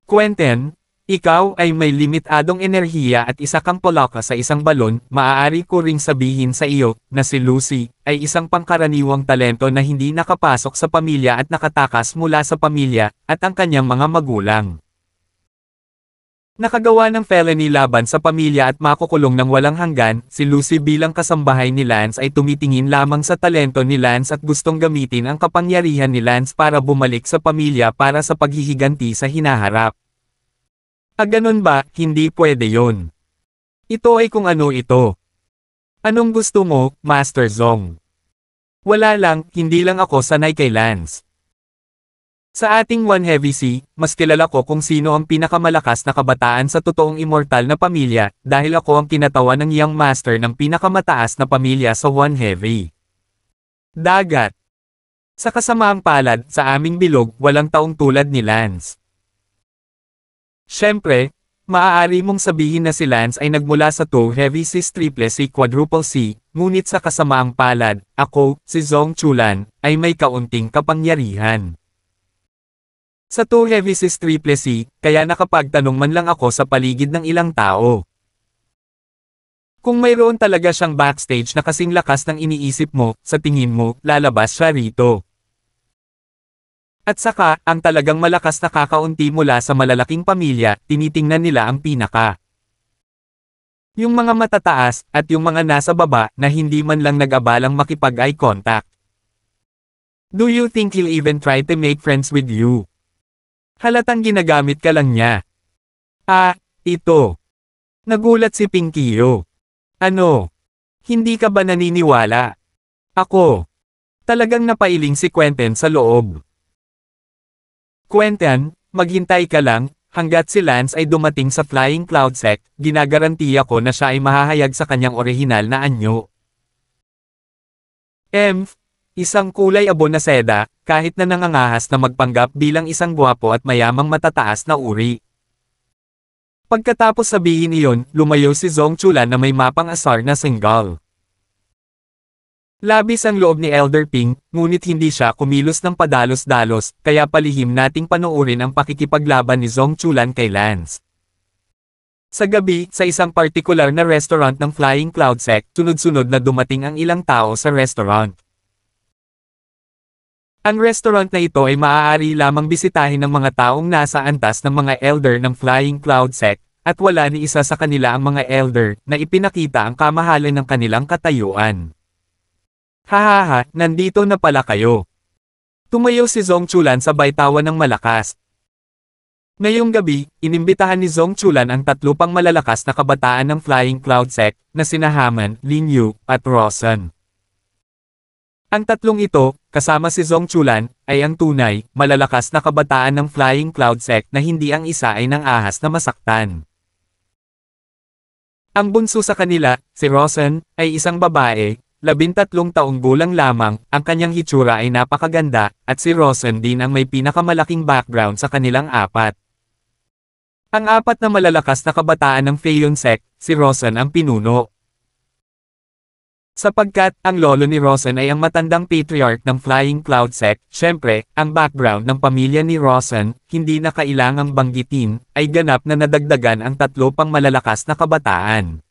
Quentin, ikaw ay may limitadong enerhiya at isa kang polaka sa isang balon, maaari ko ring sabihin sa iyo, na si Lucy, ay isang pangkaraniwang talento na hindi nakapasok sa pamilya at nakatakas mula sa pamilya, at ang kanyang mga magulang. Nakagawa ng felony laban sa pamilya at makukulong ng walang hanggan, si Lucy bilang kasambahay ni Lance ay tumitingin lamang sa talento ni Lance at gustong gamitin ang kapangyarihan ni Lance para bumalik sa pamilya para sa paghihiganti sa hinaharap. Ganun ba, hindi pwede yon. Ito ay kung ano ito. Anong gusto mo, Master Zong? Wala lang, hindi lang ako sanay kay Lance. Sa ating One Heavy Sea, mas kilala ko kung sino ang pinakamalakas na kabataan sa totoong immortal na pamilya, dahil ako ang kinatawan ng Young Master ng pinakamataas na pamilya sa One Heavy. Dagat. Sa kasamaang palad, sa aming bilog, walang taong tulad ni Lance. Siyempre, maaari mong sabihin na si Lance ay nagmula sa Two Heavy Seas Triple C Quadruple C, ngunit sa kasamaang palad, ako, si Zong Chulan, ay may kaunting kapangyarihan. Sa Two Heavy Seas Triple C, kaya nakapagtanong man lang ako sa paligid ng ilang tao. Kung mayroon talaga siyang backstage na kasing lakas ng iniisip mo, sa tingin mo, lalabas siya rito. At saka, ang talagang malakas na kakaunti mula sa malalaking pamilya, tinitingnan nila ang pinaka. Yung mga matataas, at yung mga nasa baba, na hindi man lang nag-abalang makipag-eye contact. Do you think he'll even try to make friends with you? Halatang ginagamit ka lang niya. Ito. Nagulat si Pinkiyo. Ano? Hindi ka ba naniniwala? Ako. Talagang napailing si Quentin sa loob. Quentin, maghintay ka lang, hanggat si Lance ay dumating sa Flying Cloud Sect, ginagarantiya ko na siya ay mahahayag sa kanyang orihinal na anyo. Isang kulay abo na seda, kahit na nangangahas na magpanggap bilang isang gwapo at mayamang matataas na uri. Pagkatapos sabihin iyon, lumayo si Zong Chulan na may mapang asar na single. Labis ang loob ni Elder Ping, ngunit hindi siya kumilos ng padalos-dalos, kaya palihim nating panoorin ang pakikipaglaban ni Zong Chulan kay Lance. Sa gabi, sa isang partikular na restaurant ng Flying Cloud Sect, sunod-sunod na dumating ang ilang tao sa restaurant. Ang restaurant na ito ay maaari lamang bisitahin ng mga taong nasa antas ng mga elder ng Flying Cloud Sect, at wala ni isa sa kanila ang mga elder na ipinakita ang kamahalan ng kanilang katayuan. Hahaha, nandito na pala kayo. Tumayo si Zong Chulan sabay tawa ng malakas. Ngayong gabi, inimbitahan ni Zong Chulan ang 3 pang malalakas na kabataan ng Flying Cloud Sect, na sina Haman, Lin Yu, at Rosen. Ang tatlong ito, kasama si Zhong Chulan, ay ang tunay, malalakas na kabataan ng Flying Cloud sect na hindi ang isa ay nang ahas na masaktan. Ang bunso sa kanila, si Rosen, ay isang babae, 13 taong gulang lamang, ang kanyang hitsura ay napakaganda, at si Rosen din ang may pinakamalaking background sa kanilang apat. Ang apat na malalakas na kabataan ng Feiyun sect, si Rosen ang pinuno. Sapagkat, ang lolo ni Rosen ay ang matandang patriarch ng Flying Cloud sect, syempre, ang background ng pamilya ni Rosen, hindi na kailangang banggitin, ay ganap na nadagdagan ang tatlo pang malalakas na kabataan.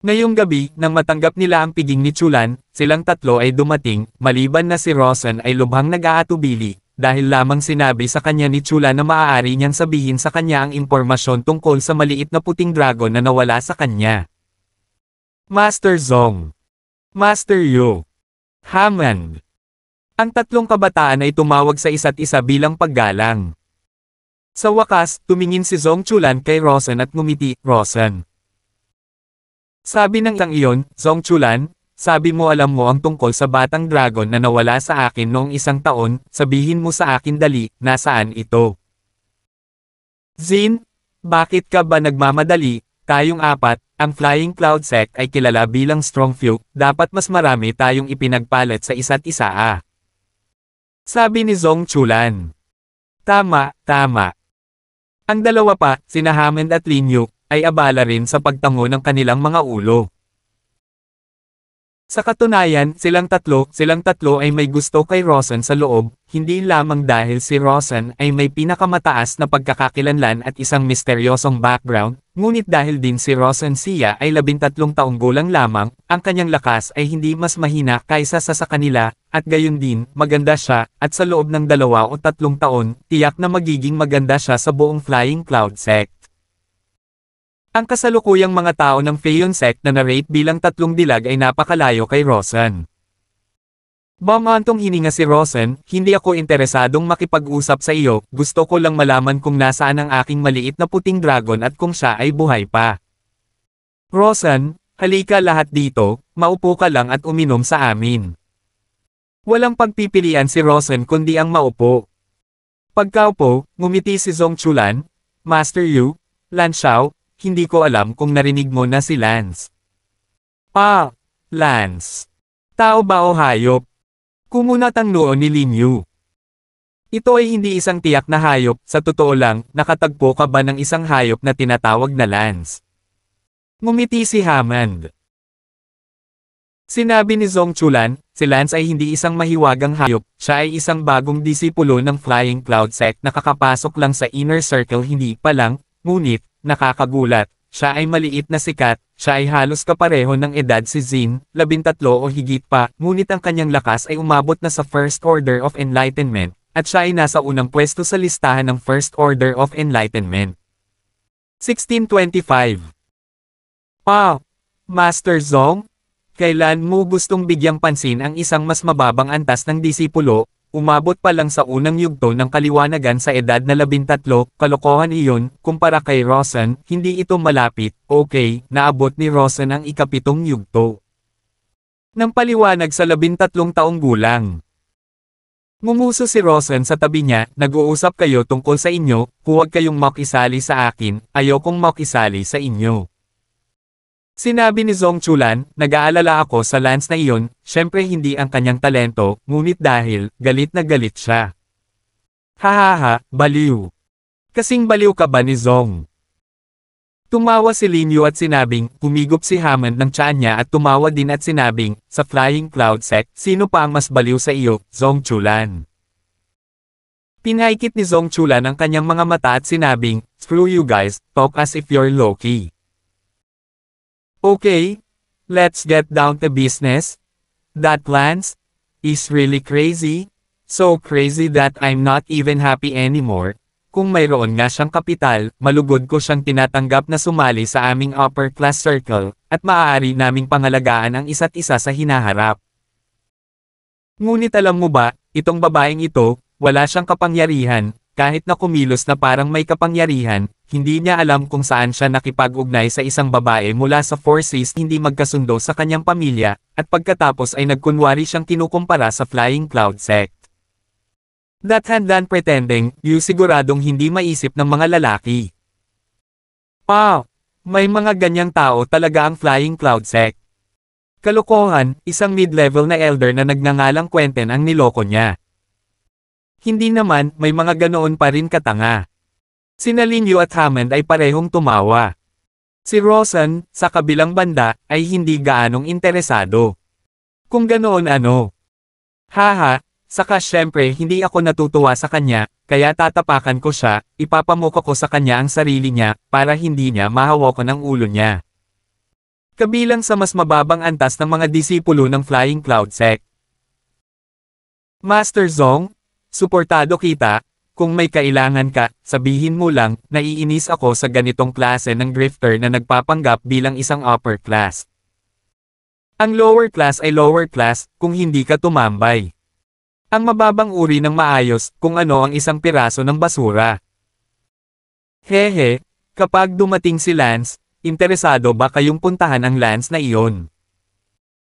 Ngayong gabi, nang matanggap nila ang piging ni Chulan, silang tatlo ay dumating, maliban na si Rosen ay lubhang nag-aatubili, dahil lamang sinabi sa kanya ni Chulan na maaari niyang sabihin sa kanya ang impormasyon tungkol sa maliit na puting dragon na nawala sa kanya. Master Zhong, Master Yu, Hammond. Ang tatlong kabataan ay tumawag sa isa't isa bilang paggalang. Sa wakas, tumingin si Zhong Chulan kay Rosen at ngumiti, Rosen. Sabi ng isang iyon, Zhong Chulan, sabi mo alam mo ang tungkol sa batang dragon na nawala sa akin noong isang taon, sabihin mo sa akin dali, nasaan ito? Zin, bakit ka ba nagmamadali? Tayong apat, ang Flying Cloud sect ay kilala bilang strong few, dapat mas marami tayong ipinagpalit sa isa't isa Sabi ni Zhong Chulan. Tama, tama. Ang dalawa pa, sina Hammond at Lin Yu, ay abala rin sa pagtango ng kanilang mga ulo. Sa katunayan, silang tatlo ay may gusto kay Rosen sa loob, hindi lamang dahil si Rosen ay may pinakamataas na pagkakakilanlan at isang misteryosong background, ngunit dahil din si Rosen siya ay 13 taong gulang lamang, ang kanyang lakas ay hindi mas mahina kaysa sa kanila, at gayon din, maganda siya, at sa loob ng 2 o 3 taon, tiyak na magiging maganda siya sa buong Flying Cloud sect. Ang kasalukuyang mga tao ng Feiyun sect na narrate bilang 3 dilag ay napakalayo kay Rosen. Bumantong hininga si Rosen, hindi ako interesadong makipag-usap sa iyo, gusto ko lang malaman kung nasaan ang aking maliit na puting dragon at kung siya ay buhay pa. Rosen, halika lahat dito, maupo ka lang at uminom sa amin. Walang pagpipilian si Rosen kundi ang maupo. Pagkaupo, ngumiti si Zhong Chulan, Master Yu, Lan Xiao, hindi ko alam kung narinig mo na si Lance. Lance. Tao ba o hayop? Kumunat ang noo ni Lin Yu. Ito ay hindi isang tiyak na hayop, sa totoo lang, nakatagpo ka ba ng isang hayop na tinatawag na Lance? Ngumiti si Hammond. Sinabi ni Zhong Chulan, si Lance ay hindi isang mahiwagang hayop, siya ay isang bagong disipulo ng Flying Cloud sect na kakapasok lang sa inner circle hindi pa lang, ngunit, nakakagulat, siya ay maliit na sikat, siya ay halos kapareho ng edad si Zin, 13 o higit pa, ngunit ang kanyang lakas ay umabot na sa First Order of Enlightenment, at siya ay nasa unang pwesto sa listahan ng First Order of Enlightenment. 1625. Master Zhong? Kailan mo gustong bigyang pansin ang isang mas mababang antas ng disipulo? Umabot pa lang sa unang yugto ng kaliwanagan sa edad na 13, kalokohan iyon, kumpara kay Rosen, hindi ito malapit, okay, naabot ni Rosen ang ikapitong yugto. Nang paliwanag sa 13 taong gulang. Ngumuso si Rosen sa tabi niya, nag-uusap kayo tungkol sa inyo, huwag kayong makisali sa akin, ayokong makisali sa inyo. Sinabi ni Zhong Chulan, nag-aalala ako sa Lance na iyon, syempre hindi ang kanyang talento, ngunit dahil, galit na galit siya. Hahaha, baliw. Kasing baliw ka ba ni Zhong? Tumawa si Lin Yu at sinabing, humigop si Hammond ng tiyan niya at tumawa din at sinabing, sa Flying Cloud sect, sino pa ang mas baliw sa iyo, Zhong Chulan? Pinaikit ni Zhong Chulan ang kanyang mga mata at sinabing, screw you guys, talk as if you're Loki. Okay, let's get down to business. That Lance is really crazy. So crazy that I'm not even happy anymore. Kung mayroon nga siyang kapital, malugod ko siyang tinatanggap na sumali sa aming upper class circle, at maaari naming pangalagaan ang isa't isa sa hinaharap. Ngunit alam mo ba, itong babaeng ito, wala siyang kapangyarihan, kahit na kumilos na parang may kapangyarihan, hindi niya alam kung saan siya nakipag-ugnay sa isang babae mula sa Forces hindi magkasundo sa kanyang pamilya, at pagkatapos ay nagkunwari siyang kinukumpara sa Flying Cloud Sect. That hand done pretending, siguradong hindi maisip ng mga lalaki. May mga ganyang tao talaga ang Flying Cloud Sect. Kalokohan, isang mid-level na elder na nagngangalang Quentin ang niloko niya. Hindi naman, may mga ganoon pa rin katanga. Sina Linyu at Hammond ay parehong tumawa. Si Rosen, sa kabilang banda, ay hindi gaanong interesado. Kung ganoon ano. Haha, saka syempre hindi ako natutuwa sa kanya, kaya tatapakan ko siya, ipapamuka ko sa kanya ang sarili niya, para hindi niya mahawakan ang ulo niya. Kabilang sa mas mababang antas ng mga disipulo ng Flying Cloud Sect. Master Zong, suportado kita, kung may kailangan ka, sabihin mo lang, naiinis ako sa ganitong klase ng grifter na nagpapanggap bilang isang upper class. Ang lower class ay lower class, kung hindi ka tumambay. Ang mababang uri ng maayos, kung ano ang isang piraso ng basura. Hehe, kapag dumating si Lance, interesado ba kayong puntahan ang Lance na iyon?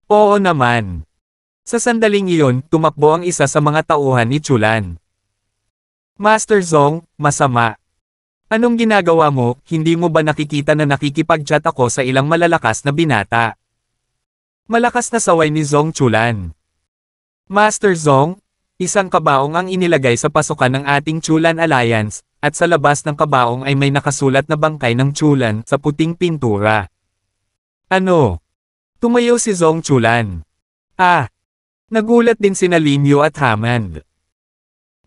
Oo naman. Sa sandaling iyon, tumakbo ang isa sa mga tauhan ni Chulan. Master Zong, masama. Anong ginagawa mo, hindi mo ba nakikita na nakikipag-chat ako sa ilang malalakas na binata? Malakas na saway ni Zong Chulan. Master Zong, isang kabaong ang inilagay sa pasukan ng ating Chulan Alliance, at sa labas ng kabaong ay may nakasulat na bangkay ng Chulan sa puting pintura. Ano? Tumayo si Zong Chulan. Nagulat din sina Linyu at Hammond.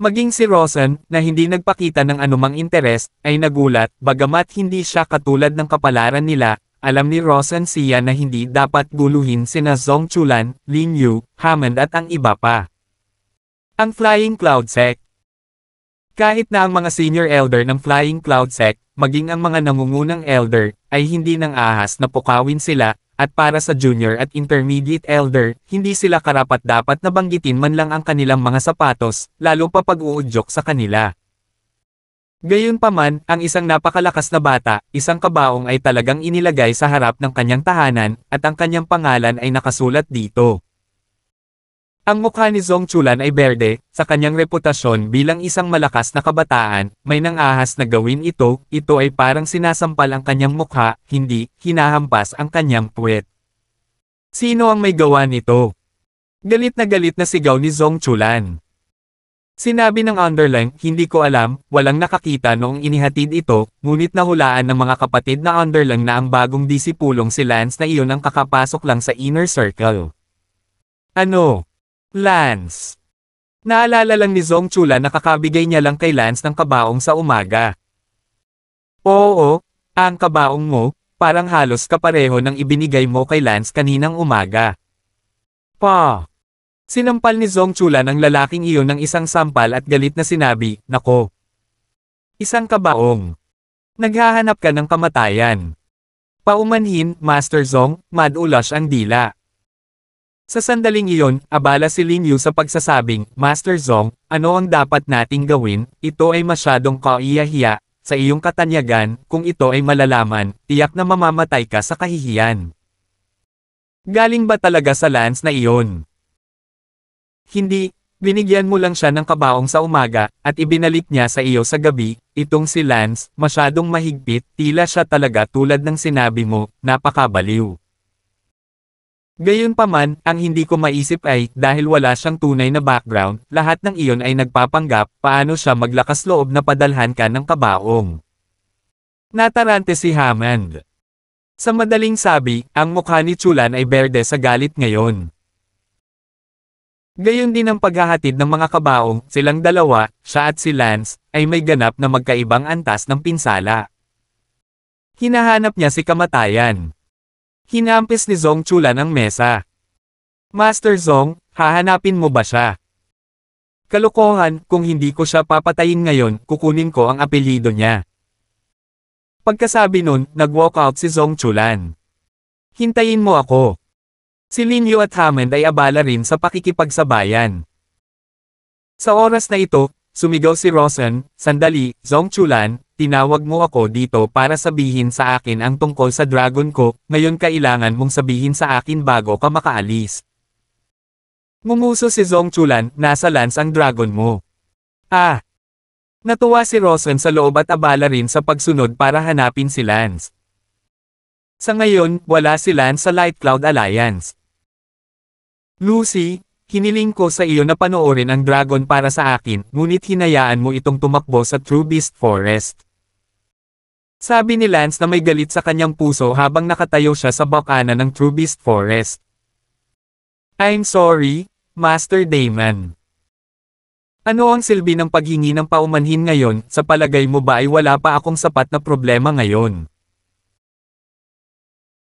Maging si Rosen, na hindi nagpakita ng anumang interes, ay nagulat, bagamat hindi siya katulad ng kapalaran nila, alam ni Rosen siya na hindi dapat guluhin sina Zong Chulan, Linyu, Hammond at ang iba pa. Ang Flying Cloud Sect. Kahit na ang mga senior elder ng Flying Cloud Sect, maging ang mga nangungunang elder, ay hindi nang ahas na pukawin sila, at para sa junior at intermediate elder, hindi sila karapat-dapat na banggitin man lang ang kanilang mga sapatos, lalo pa pag-uudyok sa kanila. Gayunpaman, ang isang napakalakas na bata, isang kabaong ay talagang inilagay sa harap ng kanyang tahanan, at ang kanyang pangalan ay nakasulat dito. Ang mukha ni Zong Chulan ay berde, sa kanyang reputasyon bilang isang malakas na kabataan, may nang-ahas na gawin ito ay parang sinasampal ang kanyang mukha, hindi, hinahampas ang kanyang puwet. Sino ang may gawa nito? Galit na sigaw ni Zong Chulan. Sinabi ng underling, hindi ko alam, walang nakakita noong inihatid ito, ngunit nahulaan ng mga kapatid na underling na ang bagong disipulong si Lance na iyon ang kakapasok lang sa inner circle. Ano? Lance. Naalala lang ni Zong Chulan na kakabigay niya lang kay Lance ng kabaong sa umaga. Oo, ang kabaong mo, parang halos kapareho ng ibinigay mo kay Lance kaninang umaga. Sinampal ni Zong Chulan ang lalaking iyon ng isang sampal at galit na sinabi, nako. Isang kabaong. Naghahanap ka ng kamatayan. Paumanhin, Master Zong, mad-ulash ang dila. Sa sandaling iyon, abala si Linyu sa pagsasabing, Master Zong, ano ang dapat nating gawin? Ito ay masyadong kaiyahiya, sa iyong katanyagan, kung ito ay malalaman, tiyak na mamamatay ka sa kahihiyan. Galing ba talaga sa Lance na iyon? Hindi, binigyan mo lang siya ng kabaong sa umaga, at ibinalik niya sa iyo sa gabi, itong si Lance, masyadong mahigpit, tila siya talaga tulad ng sinabi mo, napakabaliw. Gayunpaman, ang hindi ko maisip ay, dahil wala siyang tunay na background, lahat ng iyon ay nagpapanggap, paano siya maglakas loob na padalhan ka ng kabaong. Natarante si Hammond. Sa madaling sabi, ang mukha ni Chulan ay berde sa galit ngayon. Gayon din ang paghahatid ng mga kabaong, silang dalawa, siya at si Lance, ay may ganap na magkaibang antas ng pinsala. Hinahanap niya si kamatayan. Hinampis ni Zong Chulan ang mesa. Master Zong, hahanapin mo ba siya? Kalokohan, kung hindi ko siya papatayin ngayon, kukunin ko ang apelyido niya. Pagkasabi nun, nag-walk out si Zong Chulan. Hintayin mo ako. Si Linyu at Hammond ay abala rin sa pakikipagsabayan. Sa oras na ito, Sumigaw si Rosen, sandali, Zongchulan, tinawag mo ako dito para sabihin sa akin ang tungkol sa dragon ko, ngayon kailangan mong sabihin sa akin bago ka makaalis. Ngumuso si Zongchulan, nasa Lance ang dragon mo. Ah! Natuwa si Rosen sa loob at abala rin sa pagsunod para hanapin si Lance. Sa ngayon, wala si Lance sa Light Cloud Alliance. Lucy, hiniling ko sa iyo na panoorin ang dragon para sa akin, ngunit hinayaan mo itong tumakbo sa True Beast Forest. Sabi ni Lance na may galit sa kanyang puso habang nakatayo siya sa bakanan ng True Beast Forest. I'm sorry, Master Damon. Ano ang silbi ng paghingi ng paumanhin ngayon, sa palagay mo ba ay wala pa akong sapat na problema ngayon?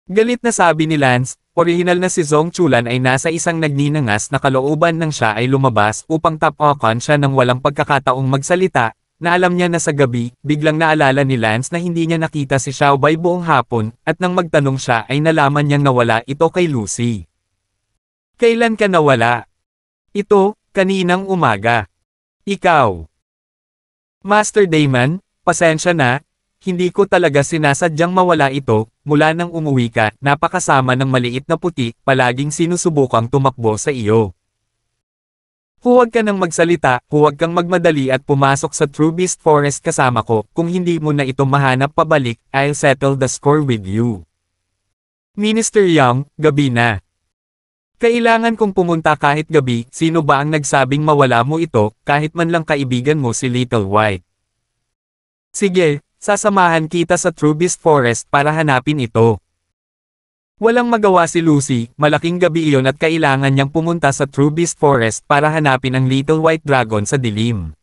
Galit na sabi ni Lance, orihinal na si Zongchulan ay nasa isang nagninangas na kalooban nang siya ay lumabas upang tapakan siya ng walang pagkakataong magsalita, na alam niya na sa gabi, biglang naalala ni Lance na hindi niya nakita si Xiaobai buong hapon, at nang magtanong siya ay nalaman niyang nawala ito kay Lucy. Kailan ka nawala? Ito, kaninang umaga. Ikaw. Master Damon, pasensya na, hindi ko talaga sinasadyang mawala ito, mula nang umuwi ka, napakasama ng maliit na puti, palaging sinusubukang tumakbo sa iyo. Huwag ka nang magsalita, huwag kang magmadali at pumasok sa True Beast Forest kasama ko, kung hindi mo na ito mahanap pabalik, I'll settle the score with you. Minister Young, gabi na. Kailangan kong pumunta kahit gabi, sino ba ang nagsabing mawala mo ito, kahit man lang kaibigan mo si Little White? Sige, sasamahan kita sa True Beast Forest para hanapin ito. Walang magawa si Lucy, malaking gabi iyon at kailangan niyang pumunta sa True Beast Forest para hanapin ang Little White Dragon sa dilim.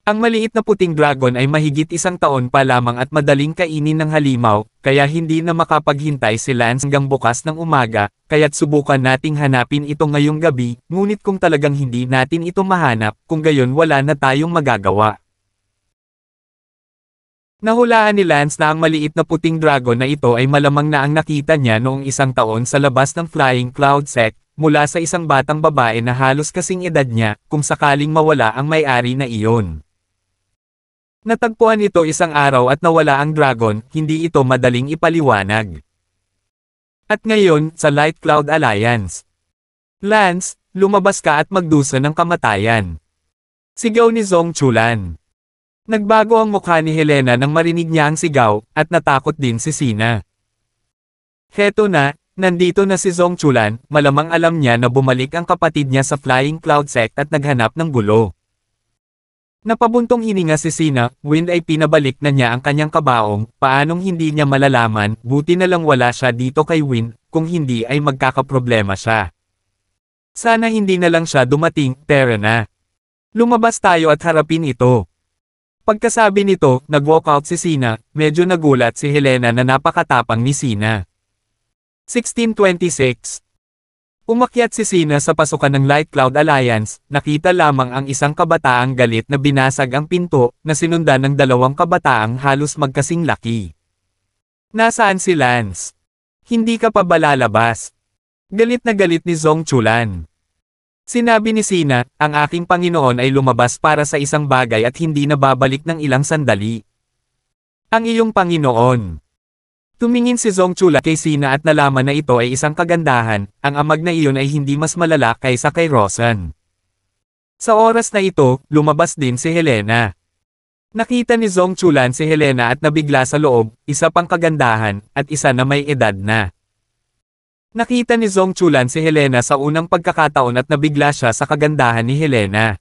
Ang maliit na puting dragon ay mahigit 1 taon pa lamang at madaling kainin ng halimaw, kaya hindi na makapaghintay si Lance hanggang bukas ng umaga, kaya't subukan nating hanapin ito ngayong gabi, ngunit kung talagang hindi natin ito mahanap, kung gayon wala na tayong magagawa. Nahulaan ni Lance na ang maliit na puting dragon na ito ay malamang na ang nakita niya noong 1 taon sa labas ng Flying Cloud Sect, mula sa isang batang babae na halos kasing edad niya, kung sakaling mawala ang may-ari na iyon. Natagpuan ito isang araw at nawala ang dragon, hindi ito madaling ipaliwanag. At ngayon, sa Light Cloud Alliance. Lance, lumabas ka at magdusa ng kamatayan. Sigaw ni Zongchulan. Nagbago ang mukha ni Helena nang marinig niya ang sigaw, at natakot din si Sina. Heto na, nandito na si Zongchulan, malamang alam niya na bumalik ang kapatid niya sa Flying Cloud Sect at naghanap ng gulo. Napabuntong hininga si Sina, Wind ay pinabalik na niya ang kanyang kabaong, paanong hindi niya malalaman, buti na lang wala siya dito kay Wind, kung hindi ay magkakaproblema siya. Sana hindi na lang siya dumating, tara na. Lumabas tayo at harapin ito. Pagkasabi nito, nag-walk out si Sina, medyo nagulat si Helena na napakatapang ni Sina. 1626. Umakyat si Sina sa pasukan ng Light Cloud Alliance, nakita lamang ang isang kabataang galit na binasag ang pinto, na sinundan ng 2 kabataang halos magkasing laki. Nasaan si Lance? Hindi ka pa ba lalabas? Galit na galit ni Zongchulan. Sinabi ni Sina, ang aking Panginoon ay lumabas para sa isang bagay at hindi na babalik ng ilang sandali. Ang iyong Panginoon. Tumingin si Zongchulan kay Sina at nalaman na ito ay isang kagandahan, ang amag na iyon ay hindi mas malala kaysa kay Rosen. Sa oras na ito, lumabas din si Helena. Nakita ni Zongchulan si Helena at nabigla sa loob, isa pang kagandahan, at isa na may edad na. Nakita ni Zongchulan si Helena sa unang pagkakataon at nabigla siya sa kagandahan ni Helena.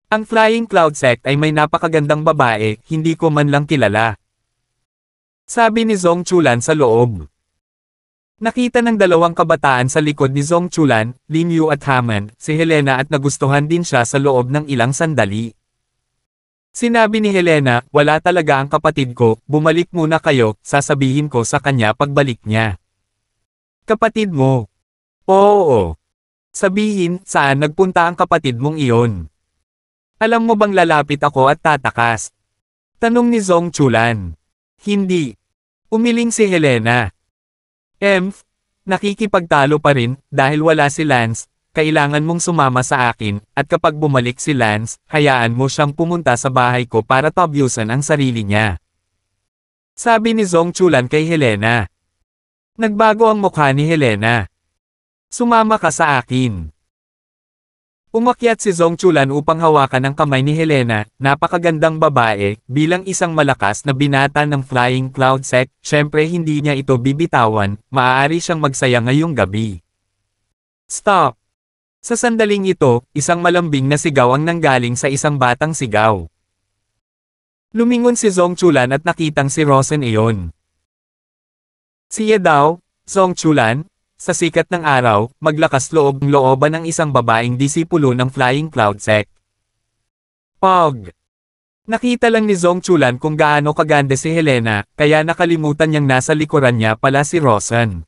Ang Flying Cloud Sect ay may napakagandang babae, hindi ko man lang kilala. Sabi ni Zongchulan sa loob. Nakita ng 2 kabataan sa likod ni Zongchulan, Lin Yu at Haman, si Helena at nagustuhan din siya sa loob ng ilang sandali. Sinabi ni Helena, wala talaga ang kapatid ko, bumalik muna kayo, sasabihin ko sa kanya pagbalik niya. Kapatid mo? Oo. Sabihin, saan nagpunta ang kapatid mong iyon? Alam mo bang lalapit ako at tatakas? Tanong ni Zongchulan. Hindi. Umiling si Helena. Nakikipagtalo pa rin, dahil wala si Lance, kailangan mong sumama sa akin, at kapag bumalik si Lance, hayaan mo siyang pumunta sa bahay ko para tabyusan ang sarili niya. Sabi ni Zhong Chulan kay Helena. Nagbago ang mukha ni Helena. Sumama ka sa akin. Umakyat si Zhong Chulan upang hawakan ang kamay ni Helena, napakagandang babae, bilang isang malakas na binata ng Flying Cloud Sect, syempre hindi niya ito bibitawan, maaari siyang magsaya ngayong gabi. Stop! Sa sandaling ito, isang malambing na sigaw ang nanggaling sa isang batang sigaw. Lumingon si Zhong Chulan at nakitang si Rosen iyon. Siya daw, Zhong Chulan? Sa sikat ng araw, maglakas looban ng isang babaeng disipulo ng Flying Cloud Sect. Pog! Nakita lang ni Zhong Chulan kung gaano kaganda si Helena, kaya nakalimutan niyang nasa likuran niya pala si Rosen.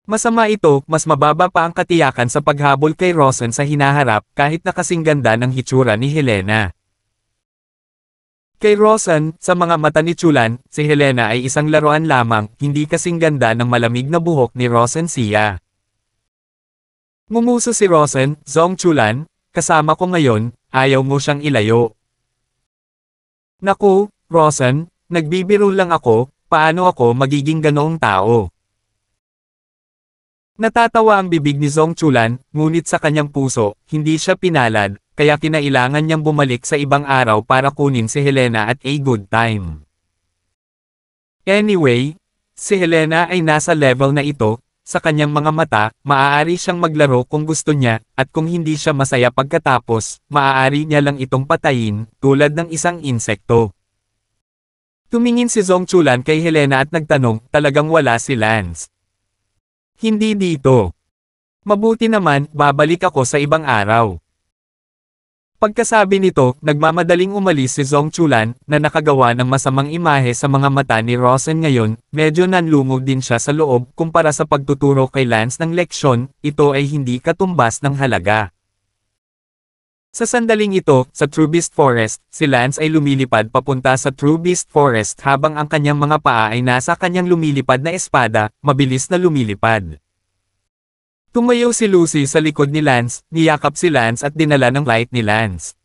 Masama ito, mas mababa pa ang katiyakan sa paghabol kay Rosen sa hinaharap kahit na kasing ganda ng hitsura ni Helena. Kay Rosen, sa mga mata ni Chulan, si Helena ay isang laruan lamang, hindi kasing ganda ng malamig na buhok ni Rosen siya. Ngumuso si Rosen, Zhong Chulan, kasama ko ngayon, ayaw mo siyang ilayo. Naku, Rosen, nagbibiro lang ako, paano ako magiging ganoong tao? Natatawa ang bibig ni Zhong Chulan, ngunit sa kanyang puso, hindi siya pinalad, kaya kinailangan niyang bumalik sa ibang araw para kunin si Helena at a good time. Anyway, si Helena ay nasa level na ito, sa kanyang mga mata, maaari siyang maglaro kung gusto niya, at kung hindi siya masaya pagkatapos, maaari niya lang itong patayin, tulad ng isang insekto. Tumingin si Zhong Chulan kay Helena at nagtanong, talagang wala si Lance. Hindi dito. Mabuti naman, babalik ako sa ibang araw. Pagkasabi nito, nagmamadaling umalis si Zhong Chulan, na nakagawa ng masamang imahe sa mga mata ni Rosen ngayon, medyo nanlungog din siya sa loob, kumpara sa pagtuturo kay Lance ng leksyon, ito ay hindi katumbas ng halaga. Sa sandaling ito, sa True Beast Forest, si Lance ay lumilipad papunta sa True Beast Forest habang ang kanyang mga paa ay nasa kanyang lumilipad na espada, mabilis na lumilipad. Tumayo si Lucy sa likod ni Lance, niyakap si Lance at dinala ng light ni Lance.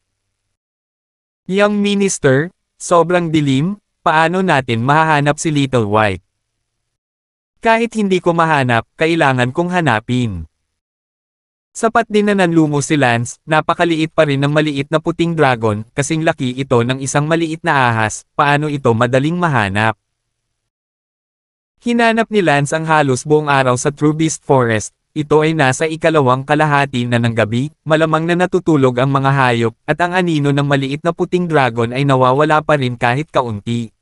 Young Minister, sobrang dilim, paano natin mahahanap si Little White? Kahit hindi ko mahanap, kailangan kong hanapin. Sapat din na nanlumo si Lance, napakaliit pa rin ng maliit na puting dragon, kasing laki ito ng isang maliit na ahas, paano ito madaling mahanap? Hinanap ni Lance ang halos buong araw sa True Beast Forest. Ito ay nasa ikalawang kalahati na ng gabi, malamang na natutulog ang mga hayop, at ang anino ng maliit na puting dragon ay nawawala pa rin kahit kaunti.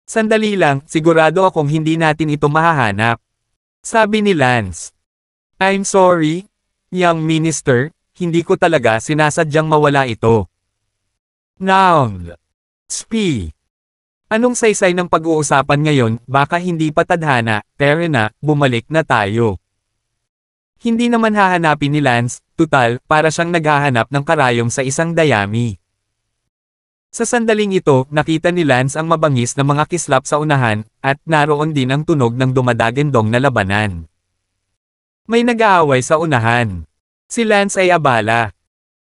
Sandali lang, sigurado akong hindi natin ito mahahanap. Sabi ni Lance. I'm sorry, young minister, hindi ko talaga sinasadyang mawala ito. Noun. Spi. Anong saysay ng pag-uusapan ngayon, baka hindi pa tadhana, pero na, bumalik na tayo. Hindi naman hahanapin ni Lance, tutal, para siyang naghahanap ng karayom sa isang dayami. Sa sandaling ito, nakita ni Lance ang mabangis na mga kislap sa unahan, at naroon din ang tunog ng dumadagendong na labanan. May nag-aaway sa unahan. Si Lance ay abala.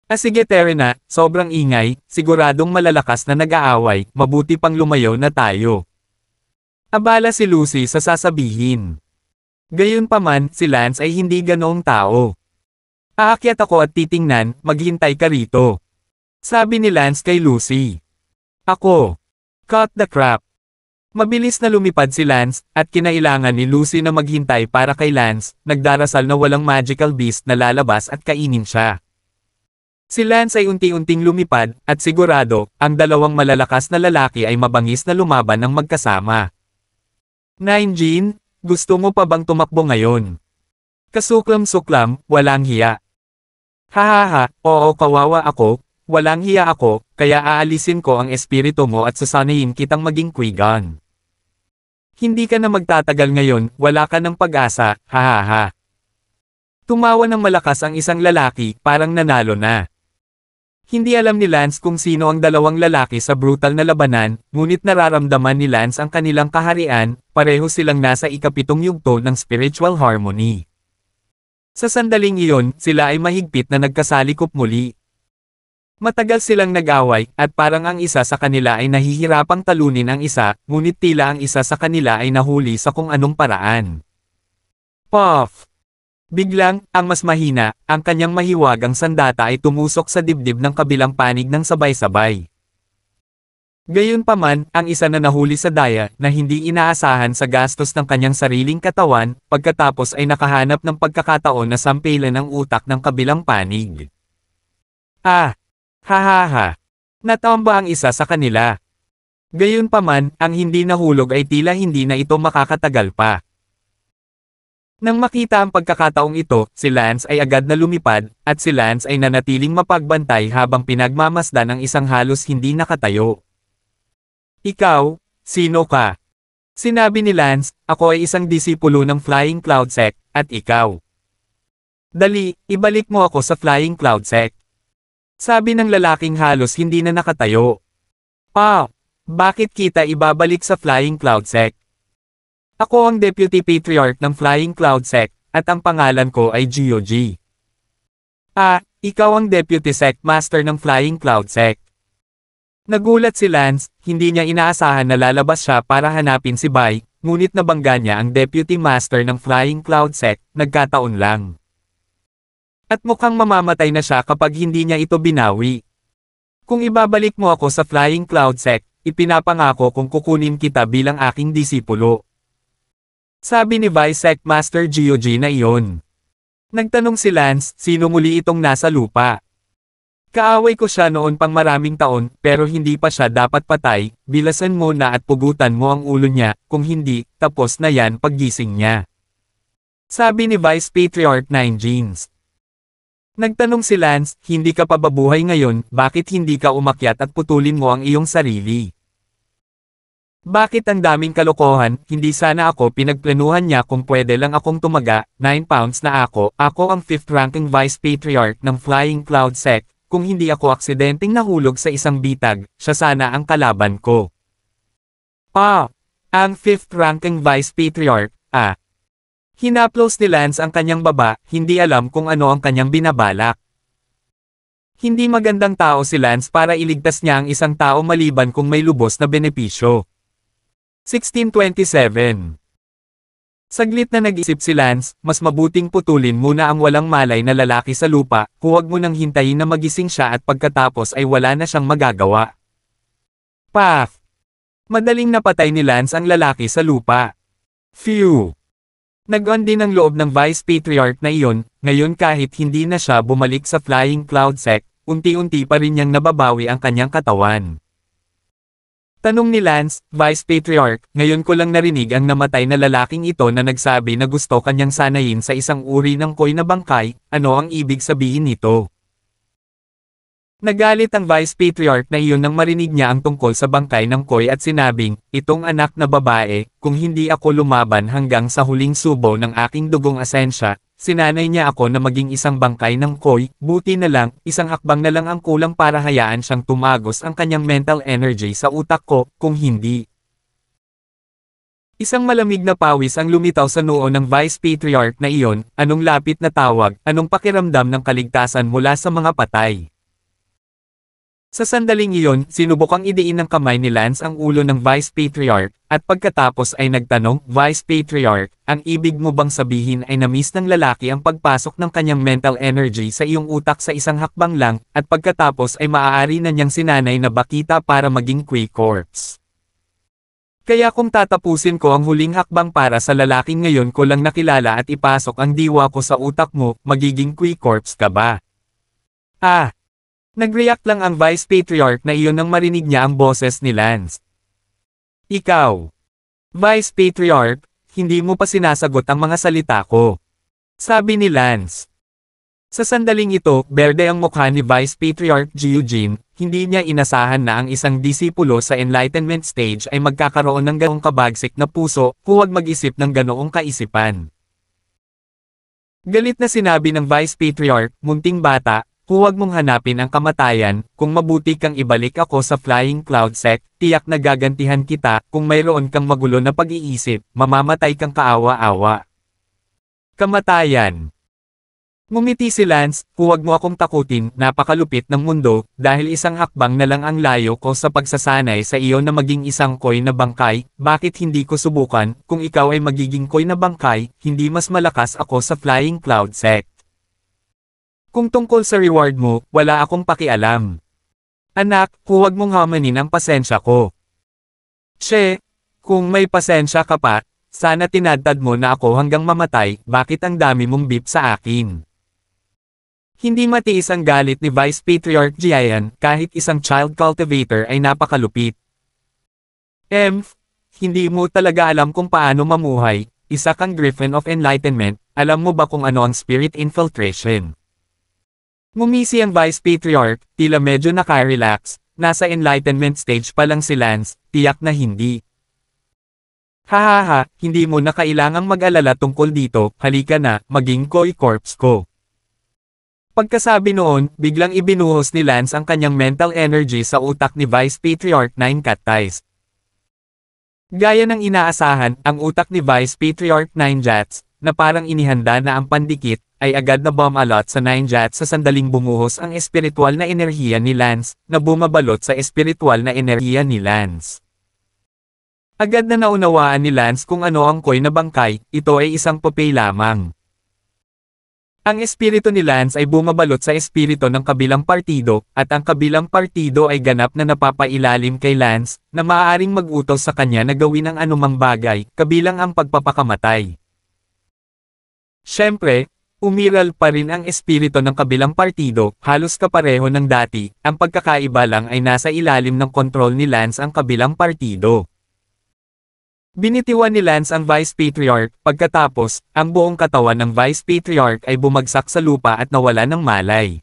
Sige Terena, sobrang ingay, siguradong malalakas na nag-aaway, mabuti pang lumayo na tayo. Abala si Lucy sa sasabihin. Gayunpaman, si Lance ay hindi ganoong tao. Aakyat ako at titingnan, maghintay ka rito. Sabi ni Lance kay Lucy. Ako. Cut the crap. Mabilis na lumipad si Lance, at kinailangan ni Lucy na maghintay para kay Lance, nagdarasal na walang magical beast na lalabas at kainin siya. Si Lance ay unti-unting lumipad, at sigurado, ang dalawang malalakas na lalaki ay mabangis na lumaban ng magkasama. Jean, gusto mo pa bang tumakbo ngayon? Kasuklam-suklam, walang hiya. Hahaha, oo kawawa ako, walang hiya ako, kaya aalisin ko ang espiritu mo at sasanayin kitang maging Qui-Gon. Hindi ka na magtatagal ngayon, wala ka ng pag-asa, hahaha. Tumawa ng malakas ang isang lalaki, parang nanalo na. Hindi alam ni Lance kung sino ang dalawang lalaki sa brutal na labanan, ngunit nararamdaman ni Lance ang kanilang kaharian, pareho silang nasa ikapitong yugto ng spiritual harmony. Sa sandaling iyon, sila ay mahigpit na nagkasalikop muli. Matagal silang nag-away, at parang ang isa sa kanila ay nahihirapang talunin ang isa, ngunit tila ang isa sa kanila ay nahuli sa kung anong paraan. Puff! Biglang, ang mas mahina, ang kanyang mahiwagang sandata ay tumusok sa dibdib ng kabilang panig ng sabay-sabay. Gayunpaman, ang isa na nahuli sa daya na hindi inaasahan sa gastos ng kanyang sariling katawan, pagkatapos ay nakahanap ng pagkakataon na sampilan ang utak ng kabilang panig. Ah! Hahaha! Natamba ang isa sa kanila. Gayunpaman, ang hindi nahulog ay tila hindi na ito makakatagal pa. Nang makita ang pagkakataong ito, si Lance ay agad na lumipad, at si Lance ay nanatiling mapagbantay habang pinagmamasdan ng isang halos hindi nakatayo. Ikaw, sino ka? Sinabi ni Lance, ako ay isang disipulo ng Flying Cloud Sect, at ikaw. Dali, ibalik mo ako sa Flying Cloud Sect. Sabi ng lalaking halos hindi na nakatayo. Pa, bakit kita ibabalik sa Flying Cloud Sect? Ako ang Deputy Patriarch ng Flying Cloud Sect, at ang pangalan ko ay GOG. Ah, ikaw ang Deputy Sect Master ng Flying Cloud Sect. Nagulat si Lance, hindi niya inaasahan na lalabas siya para hanapin si Bai, ngunit nabangga niya ang Deputy Master ng Flying Cloud Sect, nagkataon lang. At mukhang mamamatay na siya kapag hindi niya ito binawi. Kung ibabalik mo ako sa Flying Cloud Sect, ipinapangako kung kukunin kita bilang aking disipulo. Sabi ni Vice Sect Master GOG na iyon. Nagtanong si Lance, sino muli itong nasa lupa? Kaaway ko siya noon pang maraming taon, pero hindi pa siya dapat patay, bilasan mo na at pugutan mo ang ulo niya, kung hindi, tapos na yan paggising niya. Sabi ni Vice Patriarch 9 Jeans. Nagtanong si Lance, hindi ka pa babuhay ngayon, bakit hindi ka umakyat at putulin mo ang iyong sarili? Bakit ang daming kalokohan, hindi sana ako pinagplanuhan niya kung pwede lang akong tumaga, 9 pounds na ako ang 5th ranking Vice Patriarch ng Flying Cloud Sect. Kung hindi ako aksidenteng nahulog sa isang bitag, siya sana ang kalaban ko. Ang 5th ranking Vice Patriarch, Hinaplos ni Lance ang kanyang baba, hindi alam kung ano ang kanyang binabalak. Hindi magandang tao si Lance para iligtas niya ang isang tao maliban kung may lubos na benepisyo. 1627. Saglit na nag-isip si Lance, mas mabuting putulin muna ang walang malay na lalaki sa lupa, huwag mo nang hintayin na magising siya at pagkatapos ay wala na siyang magagawa. Path! Madaling napatay ni Lance ang lalaki sa lupa. Phew! Nag-on din ang loob ng Vice Patriarch na iyon, ngayon kahit hindi na siya bumalik sa Flying Cloud Sect, unti-unti pa rin niyang nababawi ang kanyang katawan. Tanong ni Lance, Vice Patriarch, ngayon ko lang narinig ang namatay na lalaking ito na nagsabi na gusto kanyang sanayin sa isang uri ng koi na bangkay, ano ang ibig sabihin nito? Nagalit ang Vice Patriarch na iyon nang marinig niya ang tungkol sa bangkay ng koi at sinabing, itong anak na babae, kung hindi ako lumaban hanggang sa huling subo ng aking dugong asensya, sinanay niya ako na maging isang bangkay ng koi, buti na lang, isang hakbang na lang ang kulang para hayaan siyang tumagos ang kanyang mental energy sa utak ko, kung hindi. Isang malamig na pawis ang lumitaw sa noo ng Vice Patriarch na iyon, anong lapit na tawag, anong pakiramdam ng kaligtasan mula sa mga patay. Sa sandaling iyon, sinubukang idiin ng kamay ni Lance ang ulo ng Vice Patriarch, at pagkatapos ay nagtanong, Vice Patriarch, ang ibig mo bang sabihin ay na-miss ng lalaki ang pagpasok ng kanyang mental energy sa iyong utak sa isang hakbang lang, at pagkatapos ay maaari na niyang sinanay na bakita para maging Quick Corpse. Kaya kung tatapusin ko ang huling hakbang para sa lalaking ngayon ko lang nakilala at ipasok ang diwa ko sa utak mo, magiging Quick Corpse ka ba? Nag-react lang ang Vice Patriarch na iyon nang marinig niya ang boses ni Lance. Ikaw, Vice Patriarch, hindi mo pa sinasagot ang mga salita ko. Sabi ni Lance. Sa sandaling ito, berde ang mukha ni Vice Patriarch Eugene, hindi niya inasahan na ang isang disipulo sa Enlightenment stage ay magkakaroon ng ganoong kabagsik na puso, huwag mag-isip ng ganoong kaisipan. Galit na sinabi ng Vice Patriarch, munting bata, huwag mong hanapin ang kamatayan, kung mabuti kang ibalik ako sa Flying Cloud Sect, tiyak na gagantihan kita, kung mayroon kang magulo na pag-iisip, mamamatay kang kaawa-awa. Kamatayan. Ngumiti si Lance, huwag mo akong takutin, napakalupit ng mundo, dahil isang hakbang na lang ang layo ko sa pagsasanay sa iyo na maging isang koy na bangkay, bakit hindi ko subukan, kung ikaw ay magiging koy na bangkay, hindi mas malakas ako sa Flying Cloud Sect. Kung tungkol sa reward mo, wala akong pakialam. Anak, huwag mong hamanin ang pasensya ko. Che, kung may pasensya ka pa, sana tinadtad mo na ako hanggang mamatay, bakit ang dami mong beep sa akin? Hindi matiis ang galit ni Vice Patriarch Jian, kahit isang child cultivator ay napakalupit. Hindi mo talaga alam kung paano mamuhay, isa kang Griffin of Enlightenment, alam mo ba kung ano ang spirit infiltration? Ngumisi ang Vice Patriarch, tila medyo naka-relax, nasa enlightenment stage pa lang si Lance, tiyak na hindi. Hahaha, hindi mo na kailangang mag-alala tungkol dito, halika na, maging koi corpse ko. Pagkasabi noon, biglang ibinuhos ni Lance ang kanyang mental energy sa utak ni Vice Patriarch 9 Catties. Gaya ng inaasahan, ang utak ni Vice Patriarch 9 Jats, na parang inihanda na ang pandikit, ay agad na bomb-alot sa 9 Jats sa sandaling bumuhos ang espiritual na enerhiya ni Lance, na bumabalot sa espiritual na enerhiya ni Lance. Agad na naunawaan ni Lance kung ano ang koy na bangkay, ito ay isang papel lamang. Ang espiritu ni Lance ay bumabalot sa espiritu ng kabilang partido, at ang kabilang partido ay ganap na napapailalim kay Lance, na maaaring mag-utos sa kanya na gawin ang anumang bagay, kabilang ang pagpapakamatay. Siyempre, umiral pa rin ang espiritu ng kabilang partido, halos kapareho ng dati, ang pagkakaiba lang ay nasa ilalim ng kontrol ni Lance ang kabilang partido. Binitiwan ni Lance ang Vice Patriarch, pagkatapos, ang buong katawan ng Vice Patriarch ay bumagsak sa lupa at nawala ng malay.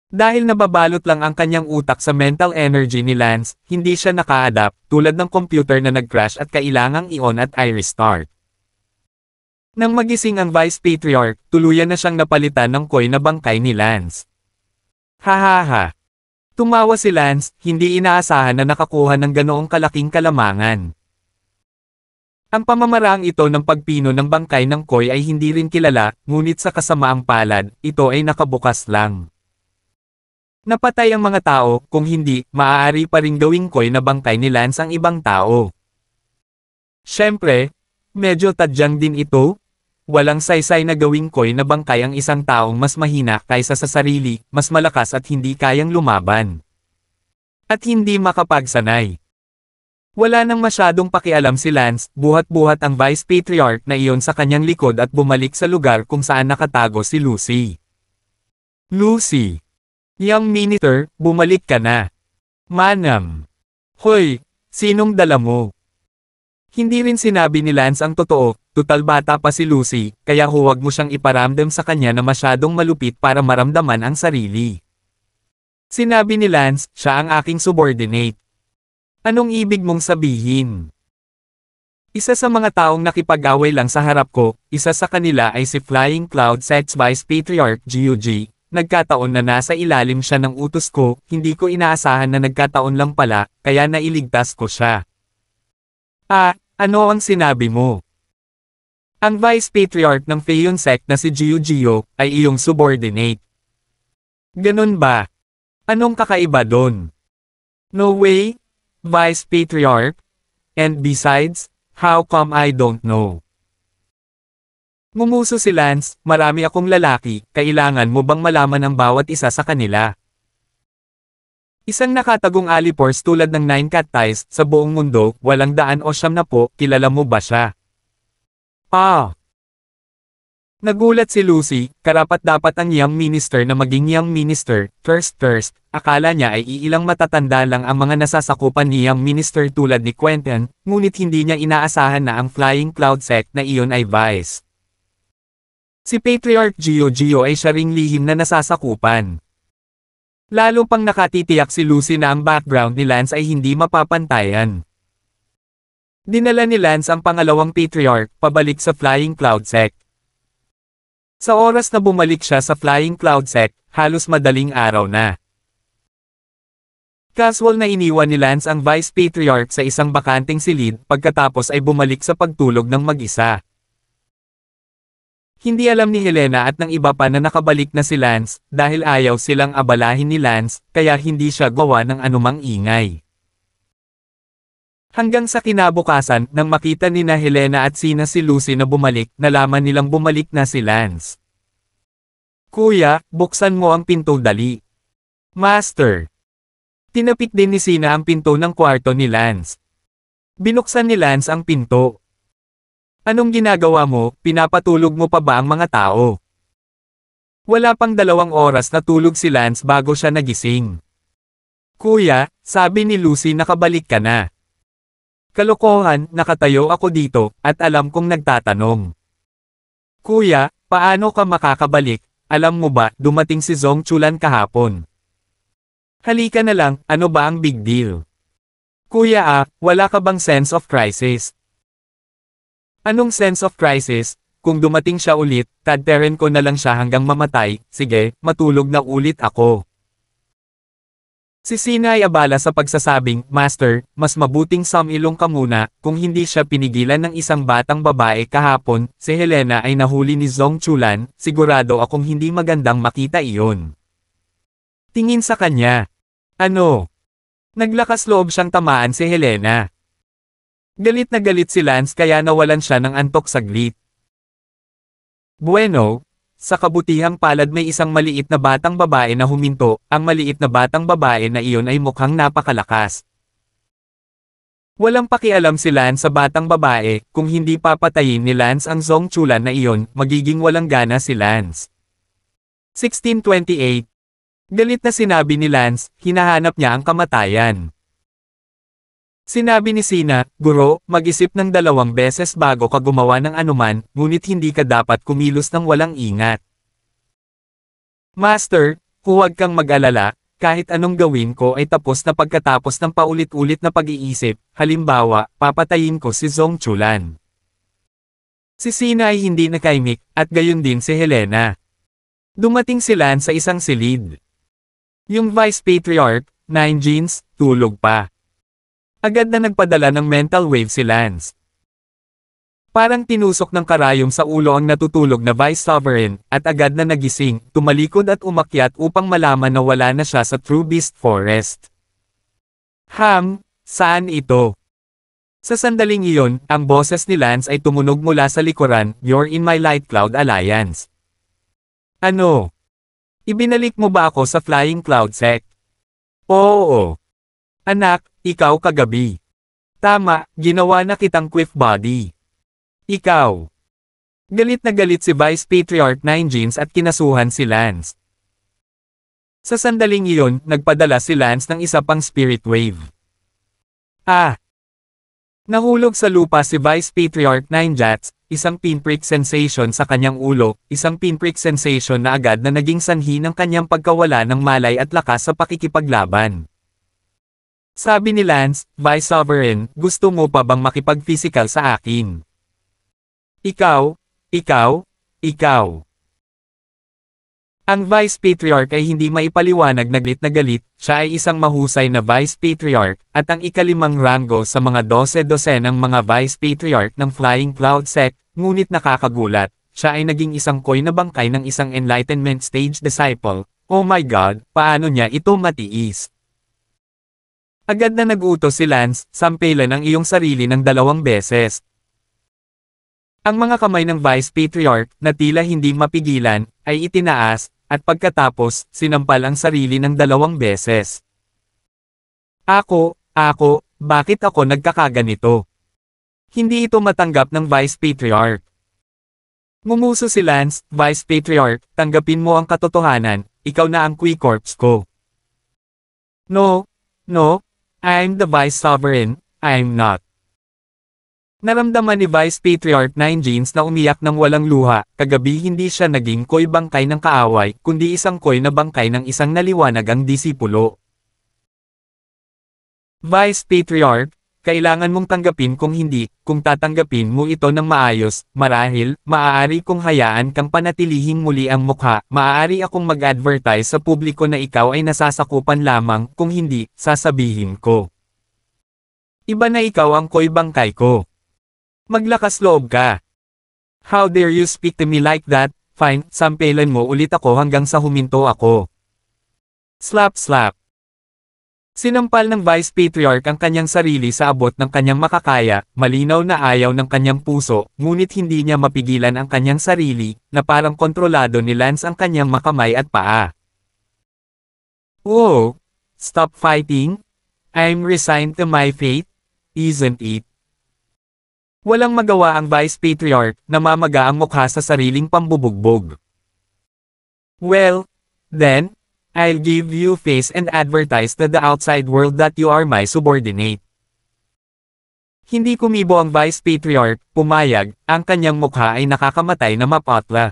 Dahil nababalot lang ang kanyang utak sa mental energy ni Lance, hindi siya naka-adapt, tulad ng computer na nag-crash at kailangang i-on at i-restart. Nang magising ang Vice Patriarch, tuluyan na siyang napalitan ng koy na bangkay ni Lance. Hahaha. Tumawa si Lance, hindi inaasahan na nakakuha ng ganoong kalaking kalamangan. Ang pamamaraang ito ng pagpino ng bangkay ng koy ay hindi rin kilala, ngunit sa kasamaang palad, ito ay nakabukas lang. Napatay ang mga tao, kung hindi, maaari pa ring gawing koy na bangkay ni Lance ang ibang tao. Siyempre, medyo tadyang din ito. Walang saysay na gawing koy na bangkay ang isang taong mas mahina kaysa sa sarili, mas malakas at hindi kayang lumaban. At hindi makapagsanay. Wala nang masyadong pakialam si Lance, buhat-buhat ang Vice Patriarch na iyon sa kanyang likod at bumalik sa lugar kung saan nakatago si Lucy. Lucy! Young Minister, bumalik ka na. Manam! Hoy, sinong dala mo? Hindi rin sinabi ni Lance ang totoo, tutal bata pa si Lucy, kaya huwag mo siyang iparamdam sa kanya na masyadong malupit para maramdaman ang sarili. Sinabi ni Lance, siya ang aking subordinate. Anong ibig mong sabihin? Isa sa mga taong nakipag-away lang sa harap ko, isa sa kanila ay si Flying Cloud Sect's Vice Patriarch GUG, nagkataon na nasa ilalim siya ng utos ko, hindi ko inaasahan na nagkataon lang pala, kaya nailigtas ko siya. Ano ang sinabi mo? Ang Vice Patriarch ng Feon Sect na si Gio ay iyong subordinate. Ganun ba? Anong kakaiba doon? No way? Vice Patriarch? And besides, how come I don't know? Ngumuso si Lance, marami akong lalaki, kailangan mo bang malaman ang bawat isa sa kanila? Isang nakatagong alipors tulad ng 9 Catties sa buong mundo, walang daan o 90, kilala mo ba siya? Nagulat si Lucy, karapat-dapat ang young minister na maging young minister, first, akala niya ay iilang matatanda lang ang mga nasasakupan ni young minister tulad ni Quentin, ngunit hindi niya inaasahan na ang Flying Cloud Sect na iyon ay vice. Si Patriarch Gio ay siya ring lihim na nasasakupan. Lalo pang nakatitiyak si Lucy na ang background ni Lance ay hindi mapapantayan. Dinala ni Lance ang pangalawang Patriarch pabalik sa Flying Cloud Sect. Sa oras na bumalik siya sa Flying Cloud Sect, halos madaling araw na. Casual na iniwan ni Lance ang Vice Patriarch sa isang bakanteng silid pagkatapos ay bumalik sa pagtulog ng mag-isa. Hindi alam ni Helena at ng iba pa na nakabalik na si Lance, dahil ayaw silang abalahin ni Lance, kaya hindi siya gawa ng anumang ingay. Hanggang sa kinabukasan, nang makita ni na Helena at sina si Lucy na bumalik, nalaman nilang bumalik na si Lance. Kuya, buksan mo ang pinto dali. Master. Tinapik din ni Sina ang pinto ng kwarto ni Lance. Binuksan ni Lance ang pinto. Anong ginagawa mo, pinapatulog mo pa ba ang mga tao? Wala pang 2 oras na tulog si Lance bago siya nagising. Kuya, sabi ni Lucy nakabalik ka na. Kalokohan, nakatayo ako dito, at alam kong nagtatanong. Kuya, paano ka makakabalik? Alam mo ba, dumating si Zong Chulan kahapon. Halika na lang, ano ba ang big deal? Kuya wala ka bang sense of crisis? Anong sense of crisis? Kung dumating siya ulit, tadterin ko na lang siya hanggang mamatay, sige, matulog na ulit ako. Si Sina ay abala sa pagsasabing, Master, mas mabuting sumilong ka muna, kung hindi siya pinigilan ng isang batang babae kahapon, si Helena ay nahuli ni Zong Chulan, sigurado akong hindi magandang makita iyon. Tingin sa kanya. Ano? Naglakas loob siyang tamaan si Helena. Galit na galit si Lance kaya nawalan siya ng antok saglit. Bueno, sa kabutihang palad may isang maliit na batang babae na huminto, ang maliit na batang babae na iyon ay mukhang napakalakas. Walang pakialam si Lance sa batang babae, kung hindi papatayin ni Lance ang Zong Chulan na iyon, magiging walang gana si Lance. 1628. Galit na sinabi ni Lance, hinahanap niya ang kamatayan. Sinabi ni Sina, Guro, mag-isip ng 2 beses bago ka gumawa ng anuman, ngunit hindi ka dapat kumilos ng walang ingat. Master, huwag kang mag-alala, kahit anong gawin ko ay tapos na pagkatapos ng paulit-ulit na pag-iisip, halimbawa, papatayin ko si Zong Chulan. Si Sina ay hindi nakaimik, at gayon din si Helena. Dumating sila sa isang silid. Yung Vice Patriarch, 9 Jeans, tulog pa. Agad na nagpadala ng mental wave si Lance. Parang tinusok ng karayom sa ulo ang natutulog na Vice Sovereign, at agad na nagising, tumalikod at umakyat upang malaman na wala na siya sa True Beast Forest. Saan ito? Sa sandaling iyon, ang boses ni Lance ay tumunog mula sa likuran, You're in my Light Cloud Alliance. Ano? Ibinalik mo ba ako sa Flying Cloud Sect? Oo. Anak, ikaw kagabi. Tama, ginawa na kitang quiff body. Ikaw. Galit na galit si Vice Patriarch 9 Jeans at kinasuhan si Lance. Sa sandaling iyon, nagpadala si Lance ng isa pang spirit wave. Nahulog sa lupa si Vice Patriarch 9 Jats, isang pinprick sensation sa kanyang ulo, isang pinprick sensation na agad na naging sanhi ng kanyang pagkawala ng malay at lakas sa pakikipaglaban. Sabi ni Lance, Vice Sovereign, gusto mo pa bang makipag-physical sa akin? Ikaw. Ang Vice Patriarch ay hindi maipaliwanag na galit, siya ay isang mahusay na Vice Patriarch, at ang ika-5 ranggo sa mga 12-dosenang mga Vice Patriarch ng Flying Cloud Sect, ngunit nakakagulat, siya ay naging isang koy na bangkay ng isang Enlightenment Stage Disciple. Oh my God, paano niya ito matiis? Agad na nag-utos si Lance, sampelan ang iyong sarili ng 2 beses. Ang mga kamay ng Vice Patriarch, na tila hindi mapigilan, ay itinaas, at pagkatapos, sinampal ang sarili ng 2 beses. Bakit ako nagkakaganito? Hindi ito matanggap ng Vice Patriarch. Ngumuso si Lance, Vice Patriarch, tanggapin mo ang katotohanan, ikaw na ang Qui-Corps ko. No, I'm the Vice Sovereign, I'm not. Naramdaman ni Vice Patriarch 9 Jeans na umiyak ng walang luha, kagabi hindi siya naging koy bangkay ng kaaway, kundi isang koy na bangkay ng isang naliwanagang disipulo. Vice Patriarch, kailangan mong tanggapin kung hindi, kung tatanggapin mo ito ng maayos, marahil, maaari kong hayaan kang panatilihing muli ang mukha, maaari akong mag-advertise sa publiko na ikaw ay nasasakupan lamang, kung hindi, sasabihin ko. Iba na ikaw ang koy bangkay ko. Maglakas loob ka. How dare you speak to me like that? Fine, sampelan mo ulit ako hanggang sa huminto ako. Slap slap. Sinampal ng Vice Patriarch ang kanyang sarili sa abot ng kanyang makakaya, malinaw na ayaw ng kanyang puso, ngunit hindi niya mapigilan ang kanyang sarili, na parang kontrolado ni Lance ang kanyang makamay at paa. Whoa! Stop fighting? I'm resigned to my fate, isn't it? Walang magawa ang Vice Patriarch, namamaga ang mukha sa sariling pambubugbog. Well, then, I'll give you face and advertise to the outside world that you are my subordinate. Hindi kumibo ang Vice Patriarch, pumayag, ang kanyang mukha ay nakakamatay na mapatla.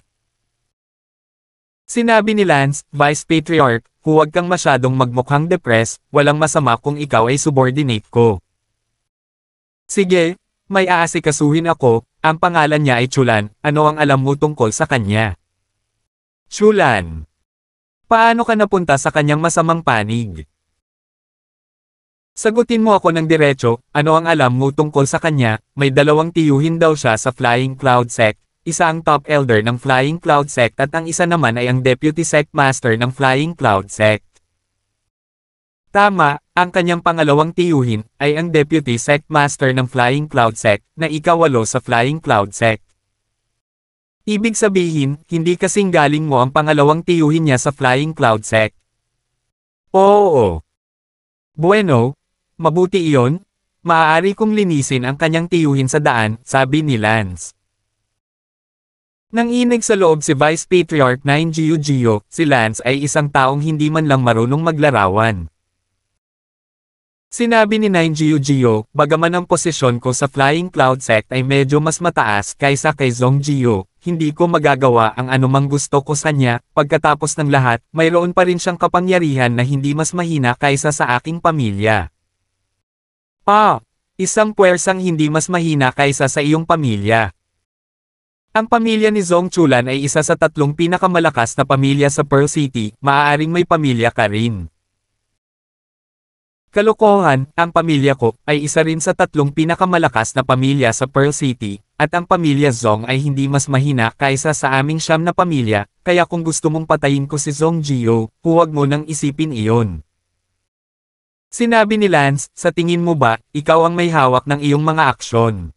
Sinabi ni Lance, Vice Patriarch, huwag kang masyadong magmukhang depressed, walang masama kung ikaw ay subordinate ko. Sige, may aasikasuhin ako, ang pangalan niya ay Chulan, ano ang alam mo tungkol sa kanya? Chulan. Paano ka napunta sa kanyang masamang panig? Sagutin mo ako ng diretso, ano ang alam mo tungkol sa kanya? May 2 tiyuhin daw siya sa Flying Cloud Sect, isa ang top elder ng Flying Cloud Sect at ang isa naman ay ang deputy sect master ng Flying Cloud Sect. Tama, ang kanyang pangalawang tiyuhin ay ang deputy sect master ng Flying Cloud Sect na ika-8 sa Flying Cloud Sect. Ibig sabihin, hindi kasing galing mo ang pangalawang tiyuhin niya sa Flying Cloud Sect. Oo. Bueno, mabuti iyon. Maaari kong linisin ang kanyang tiyuhin sa daan, sabi ni Lance. Nanginig sa loob si Vice Patriarch 9 Gio, si Lance ay isang taong hindi man lang marunong maglarawan. Sinabi ni 9 Gio, bagaman ang posisyon ko sa Flying Cloud Sect ay medyo mas mataas kaysa kay Zong Gio, hindi ko magagawa ang anumang gusto ko sa kanya, pagkatapos ng lahat, mayroon pa rin siyang kapangyarihan na hindi mas mahina kaysa sa aking pamilya. Isang puwersang hindi mas mahina kaysa sa iyong pamilya. Ang pamilya ni Zong Chulan ay isa sa 3 pinakamalakas na pamilya sa Pearl City, maaaring may pamilya ka rin. Kalokohan, ang pamilya ko ay isa rin sa 3 pinakamalakas na pamilya sa Pearl City, at ang pamilya Zong ay hindi mas mahina kaysa sa aming 9 na pamilya, kaya kung gusto mong patayin ko si Zong Gio, huwag mo nang isipin iyon. Sinabi ni Lance, sa tingin mo ba, ikaw ang may hawak ng iyong mga aksyon?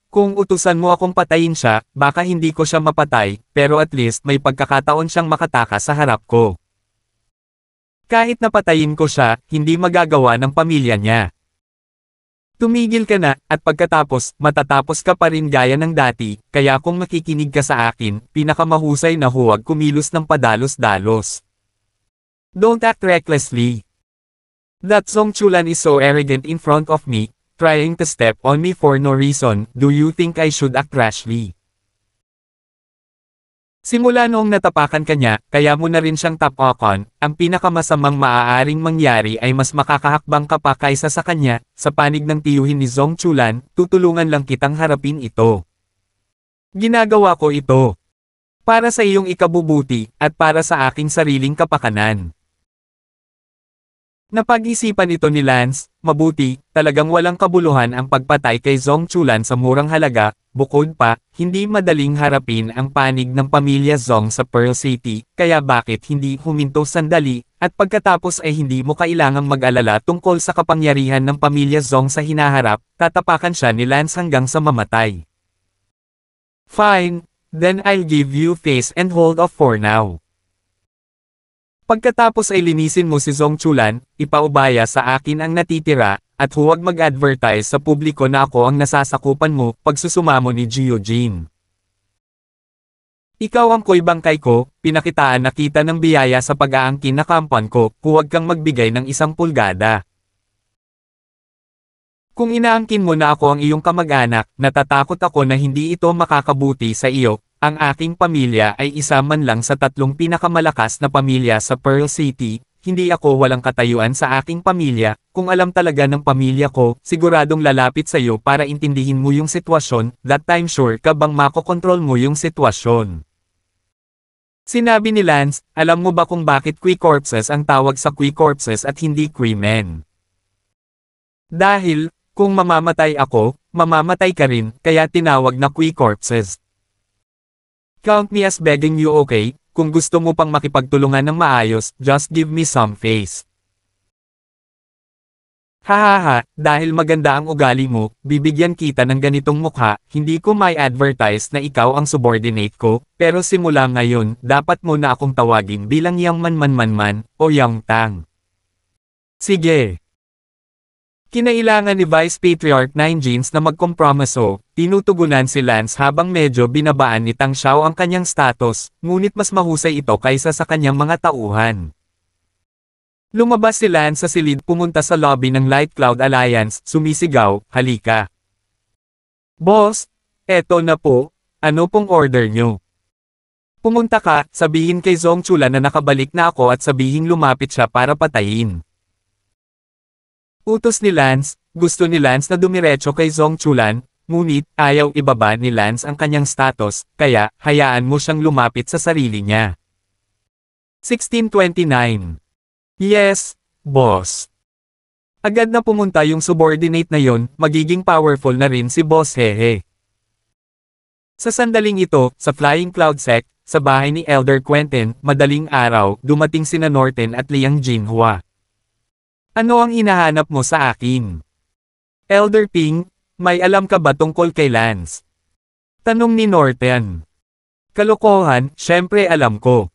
Kung utusan mo akong patayin siya, baka hindi ko siya mapatay, pero at least may pagkakataon siyang makatakas sa harap ko. Kahit napatayin ko siya, hindi magagawa ng pamilya niya. Tumigil ka na, at pagkatapos, matatapos ka pa rin gaya ng dati, kaya kung makikinig ka sa akin, pinakamahusay na huwag kumilos ng padalos-dalos. Don't act recklessly. That Zong Chulan is so arrogant in front of me, trying to step on me for no reason, do you think I should act rashly? Simula noong natapakan ka niya, kaya mo na rin siyang tapakan, ang pinakamasamang maaaring mangyari ay mas makakahakbang ka pa kaysa sa kanya, sa panig ng tiyuhin ni Zong Chulan, tutulungan lang kitang harapin ito. Ginagawa ko ito para sa iyong ikabubuti, at para sa aking sariling kapakanan. Napag-isipan ito ni Lance, mabuti, talagang walang kabuluhan ang pagpatay kay Zong Chulan sa murang halaga, bukod pa, hindi madaling harapin ang panig ng pamilya Zong sa Pearl City, kaya bakit hindi huminto sandali, at pagkatapos ay hindi mo kailangang mag-alala tungkol sa kapangyarihan ng pamilya Zong sa hinaharap, tatapakan siya ni Lance hanggang sa mamatay. Fine, then I'll give you face and hold off for now. Pagkatapos ay linisin mo si Zong Chulan, ipaubaya sa akin ang natitira, at huwag mag-advertise sa publiko na ako ang nasasakupan mo, pagsusumamo ni Gio Jin. Ikaw ang koy-bangkay ko, pinakitaan na kita ng biyaya sa pag-aangkin na kampan ko, huwag kang magbigay ng 1 pulgada. Kung inaangkin mo na ako ang iyong kamag-anak, natatakot ako na hindi ito makakabuti sa iyo. Ang aking pamilya ay isa man lang sa 3 pinakamalakas na pamilya sa Pearl City, hindi ako walang katayuan sa aking pamilya, kung alam talaga ng pamilya ko, siguradong lalapit sa iyo para intindihin mo yung sitwasyon, that time sure ka bang makokontrol mo yung sitwasyon. Sinabi ni Lance, alam mo ba kung bakit Qui Corpses ang tawag sa Qui Corpses at hindi Qui Men? Dahil, Kung mamamatay ako, mamamatay ka rin, kaya tinawag na Qui Corpses. Count me as begging you, okay? Kung gusto mo pang makipagtulungan ng maayos, just give me some face. Hahaha, dahil maganda ang ugali mo, bibigyan kita ng ganitong mukha, hindi ko may advertise na ikaw ang subordinate ko, pero simula ngayon, dapat mo na akong tawagin bilang Yang Man o Yang Tang. Sige. Kinailangan ni Vice Patriarch 9 Jeans na magkompromiso, tinutugunan si Lance habang medyo binabaan ni Tang Xiao ang kanyang status, ngunit mas mahusay ito kaysa sa kanyang mga tauhan. Lumabas si Lance sa silid pumunta sa lobby ng Light Cloud Alliance, sumisigaw, halika. Boss, eto na po, ano pong order nyo? Pumunta ka, sabihin kay Zong Chula na nakabalik na ako at sabihin lumapit siya para patayin. Utos ni Lance, gusto ni Lance na dumiretso kay Zong Chulan, ngunit ayaw ibaba ni Lance ang kanyang status, kaya hayaan mo siyang lumapit sa sarili niya. 1629. Yes, boss. Agad na pumunta yung subordinate na yon, magiging powerful na rin si Boss Hehe. Sa sandaling ito, sa Flying Cloud Sect, sa bahay ni Elder Quentin, madaling araw, dumating sina Norton at Liang Jinhua. Ano ang hinahanap mo sa akin? Elder Ping, may alam ka ba tungkol kay Lance? Tanong ni Norton. Kalokohan, syempre alam ko.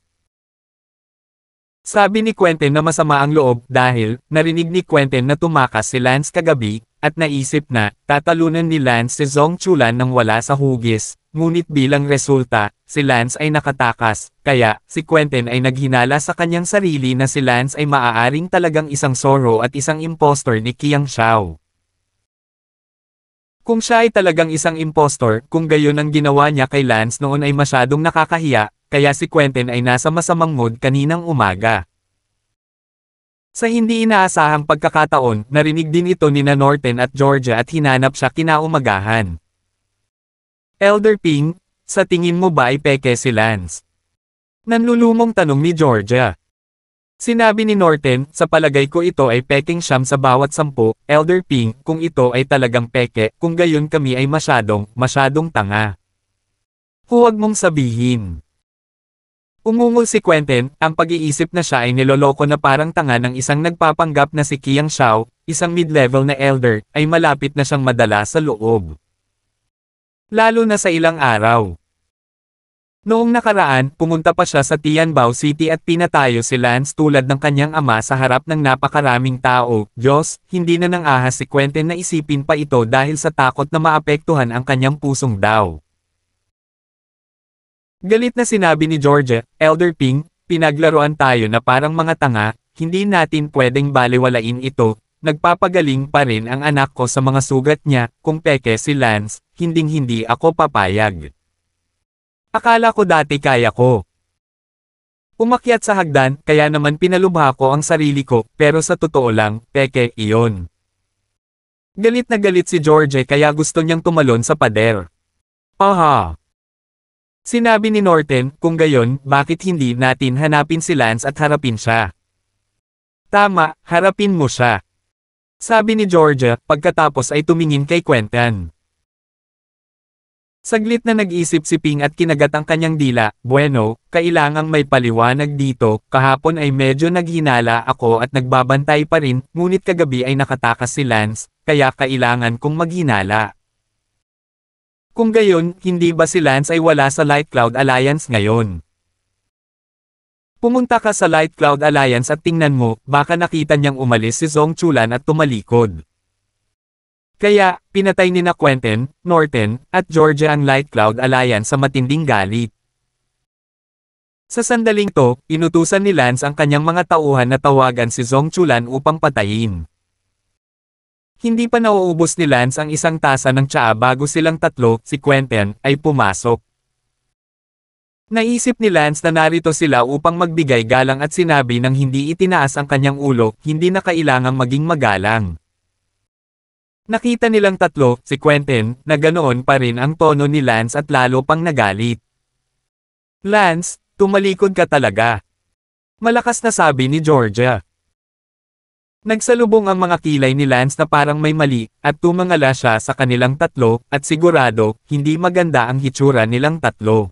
Sabi ni Quentin na masama ang loob dahil narinig ni Quentin na tumakas si Lance kagabi, at naisip na tatalunan ni Lance si Zong Chulan nang wala sa hugis, ngunit bilang resulta, si Lance ay nakatakas, kaya si Quentin ay naghinala sa kanyang sarili na si Lance ay maaaring talagang isang Zorro at isang impostor ni Qiang Xiao. Kung siya ay talagang isang impostor, kung gayon ang ginawa niya kay Lance noon ay masyadong nakakahiya, kaya si Quentin ay nasa masamang mood kaninang umaga. Sa hindi inaasahang pagkakataon, narinig din ito ni Norton at Georgia at hinanap siya kinaumagahan. Elder Ping, sa tingin mo ba ay peke si Lance? Nanlulumong tanong ni Georgia. Sinabi ni Norton, sa palagay ko ito ay peking siyam sa bawat 10, Elder Ping, kung ito ay talagang peke, kung gayon kami ay masyadong tanga. Huwag mong sabihin. Umungol si Quentin, ang pag-iisip na siya ay niloloko na parang tanga ng isang nagpapanggap na si Qiang Xiao, isang mid-level na elder, ay malapit na siyang madala sa loob. Lalo na sa ilang araw. Noong nakaraan, pumunta pa siya sa Tianbao City at pinatayo si Lance tulad ng kanyang ama sa harap ng napakaraming tao. Diyos, hindi na nang ahas si Quentin na isipin pa ito dahil sa takot na maapektuhan ang kanyang pusong daw. Galit na sinabi ni Georgia, Elder Ping, pinaglaruan tayo na parang mga tanga, hindi natin pwedeng baliwalain ito, nagpapagaling pa rin ang anak ko sa mga sugat niya, kung peke si Lance, hinding-hindi ako papayag. Akala ko dati kaya ko. Umakyat sa hagdan, kaya naman pinalubha ko ang sarili ko, pero sa totoo lang, peke iyon. Galit na galit si Georgia kaya gusto niyang tumalon sa pader. Aha! Sinabi ni Norton, kung gayon, bakit hindi natin hanapin si Lance at harapin siya? Tama, harapin mo siya. Sabi ni Georgia, pagkatapos ay tumingin kay Quentin. Saglit na nag-isip si Ping at kinagat ang kanyang dila, bueno, kailangang may paliwanag dito, kahapon ay medyo naghinala ako at nagbabantay pa rin, ngunit kagabi ay nakatakas si Lance, kaya kailangan kong maghinala. Kung gayon, hindi ba si Lance ay wala sa Light Cloud Alliance ngayon? Pumunta ka sa Light Cloud Alliance at tingnan mo, baka nakita niyang umalis si Zong Chulan at tumalikod. Kaya, pinatay ni na Quentin, Norton, at Georgia ang Light Cloud Alliance sa matinding galit. Sa sandaling to, inutusan ni Lance ang kanyang mga tauhan na tawagan si Zong Chulan upang patayin. Hindi pa nauubos ni Lance ang isang tasa ng tsaa bago silang tatlo, si Quentin, ay pumasok. Naisip ni Lance na narito sila upang magbigay galang at sinabi nang hindi itinaas ang kanyang ulo, hindi na kailangang maging magalang. Nakita nilang tatlo, si Quentin, na ganoon pa rin ang tono ni Lance at lalo pang nagalit. Lance, tumalikod ka talaga. Malakas na sabi ni Georgia. Nagsalubong ang mga kilay ni Lance na parang may mali, at tumangala siya sa kanilang tatlo, at sigurado, hindi maganda ang hitsura nilang tatlo.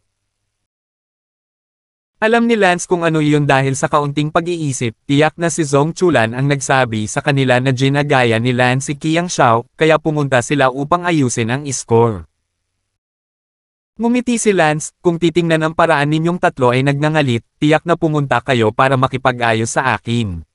Alam ni Lance kung ano iyon dahil sa kaunting pag-iisip, tiyak na si Zhong Chulan ang nagsabi sa kanila na ginagaya ni Lance si Qiang Xiao, kaya pumunta sila upang ayusin ang score. Ngumiti si Lance, kung titingnan ang paraan ninyong tatlo ay nagngangalit, tiyak na pumunta kayo para makipag-ayos sa akin.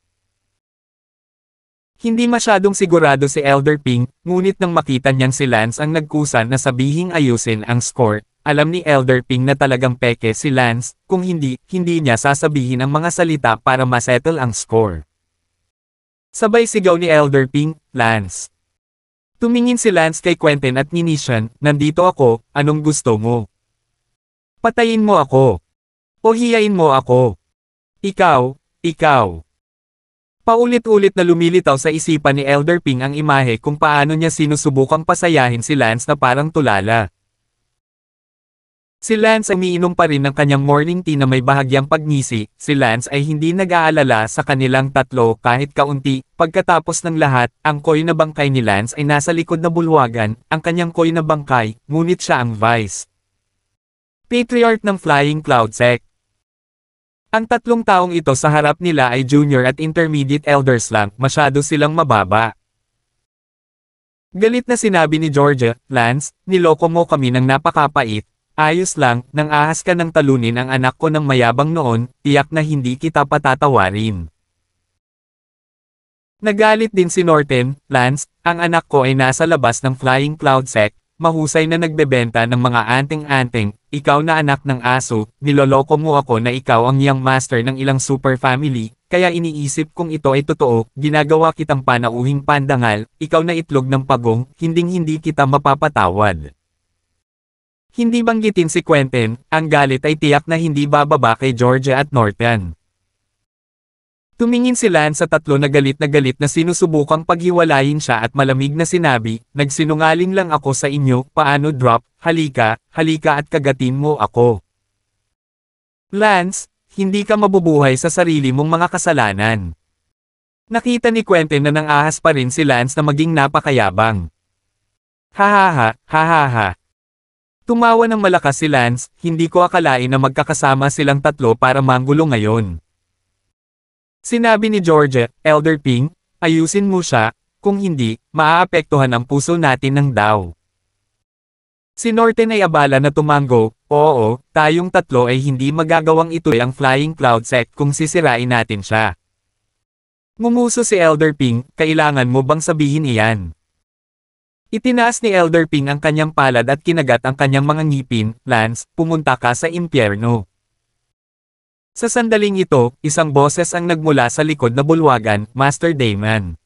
Hindi masyadong sigurado si Elder Ping, ngunit nang makita niyang si Lance ang nagkusa na sabihing ayusin ang score, alam ni Elder Ping na talagang peke si Lance, kung hindi niya sasabihin ang mga salita para masettle ang score. Sabay sigaw ni Elder Ping, Lance. Tumingin si Lance kay Quentin at Nishan, nandito ako, anong gusto mo? Patayin mo ako. O hiyain mo ako. Ikaw. Paulit-ulit na lumilitaw sa isipan ni Elder Ping ang imahe kung paano niya sinusubukang pasayahin si Lance na parang tulala. Si Lance ay umiinom pa rin ng kanyang morning tea na may bahagyang pagngisi, si Lance ay hindi nag-aalala sa kanilang tatlo kahit kaunti, pagkatapos ng lahat, ang koy na bangkay ni Lance ay nasa likod na bulwagan, ang kanyang koy na bangkay, ngunit siya ang Vice Patriarch ng Flying Cloud Sect. Ang tatlong taong ito sa harap nila ay junior at intermediate elders lang, masyado silang mababa. Galit na sinabi ni Georgia, Lance, niloko mo kami ng napakapait, ayos lang, nang ahas ka ng talunin ang anak ko ng mayabang noon, tiyak na hindi kita patatawarin. Nagalit din si Norton, Lance, ang anak ko ay nasa labas ng Flying Cloud Sect, mahusay na nagbebenta ng mga anting-anting, ikaw na anak ng aso, niloloko mo ako na ikaw ang young master ng ilang super family, kaya iniisip kung ito ay totoo, ginagawa kitang panauhing pandangal, ikaw na itlog ng pagong, hinding-hindi kita mapapatawad. Hindi banggitin si Quentin, ang galit ay tiyak na hindi bababa kay Georgia at Norton. Tumingin si Lance sa tatlo na galit na sinusubukang paghiwalayin siya at malamig na sinabi, nagsinungaling lang ako sa inyo, paano drop, halika at kagatin mo ako. Lance, hindi ka mabubuhay sa sarili mong mga kasalanan. Nakita ni Quentin na nang ahas pa rin si Lance na maging napakayabang. Ha. Tumawa ng malakas si Lance, hindi ko akalain na magkakasama silang tatlo para manggulo ngayon. Sinabi ni Georgia, Elder Ping, ayusin mo siya, kung hindi, maaapektuhan ang puso natin ng daw. Si Norton ay abala na tumango, oo, tayong tatlo ay hindi magagawang ituloy ang Flying Cloud Sect kung sisirain natin siya. Ngumuso si Elder Ping, kailangan mo bang sabihin iyan? Itinaas ni Elder Ping ang kanyang palad at kinagat ang kanyang mga ngipin, Lance, pumunta ka sa impyerno. Sa sandaling ito, isang boses ang nagmula sa likod na bulwagan, Master Damon.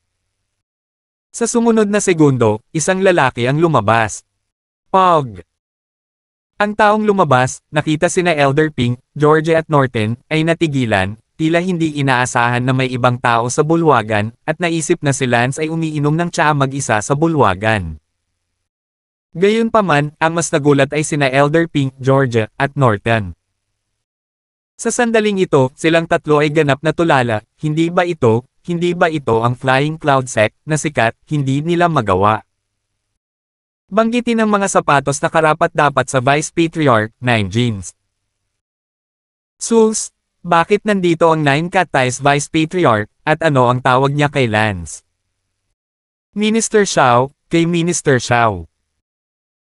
Sa sumunod na segundo, isang lalaki ang lumabas. Pog! Ang taong lumabas, nakita sina Elder Ping, Georgia at Norton, ay natigilan, tila hindi inaasahan na may ibang tao sa bulwagan, at naisip na si Lance ay umiinom ng tsaa mag-isa sa bulwagan. Gayunpaman, ang mas nagulat ay sina Elder Ping, Georgia, at Norton. Sa sandaling ito, silang tatlo ay ganap na tulala, hindi ba ito ang Flying Cloud Sect na sikat, hindi nila magawa. Banggitin ang mga sapatos na karapat-dapat sa Vice Patriarch, 9 jeans. Sus, bakit nandito ang 9 Cat Ties Vice Patriarch, at ano ang tawag niya kay Lance? Minister Xiao, kay Minister Xiao.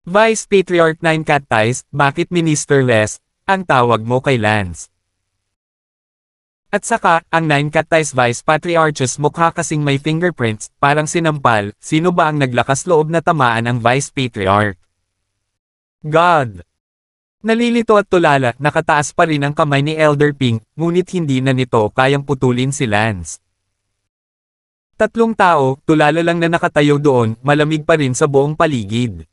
Vice Patriarch 9 Cat Ties, bakit Minister Les, ang tawag mo kay Lance? At saka, ang 9 Cat Ties Vice Patriarchs mukha kasing may fingerprints, parang sinampal, sino ba ang naglakas loob na tamaan ang Vice Patriarch? God! Nalilito at tulala, nakataas pa rin ang kamay ni Elder Ping, ngunit hindi na nito kayang putulin si Lance. Tatlong tao, tulala lang na nakatayo doon, malamig pa rin sa buong paligid.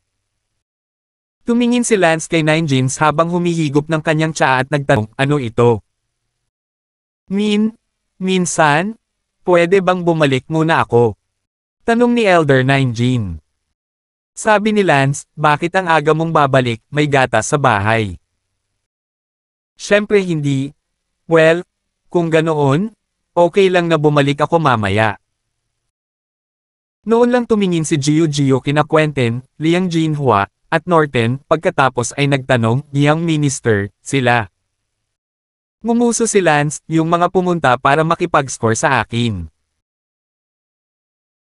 Tumingin si Lance kay Nine Jeans habang humihigop ng kanyang tsaa at nagtanong, ano ito? Minsan? Pwede bang bumalik muna ako? Tanong ni Elder Nine Jean. Sabi ni Lance, bakit ang aga mong babalik, may gatas sa bahay? Siyempre hindi. Well, kung ganoon, okay lang na bumalik ako mamaya. Noon lang tumingin si Jiu kina Quentin, Liang Jinhua, at Norton, pagkatapos ay nagtanong, Young Minister, sila. Ngumuso si Lance, yung mga pumunta para makipag-score sa akin.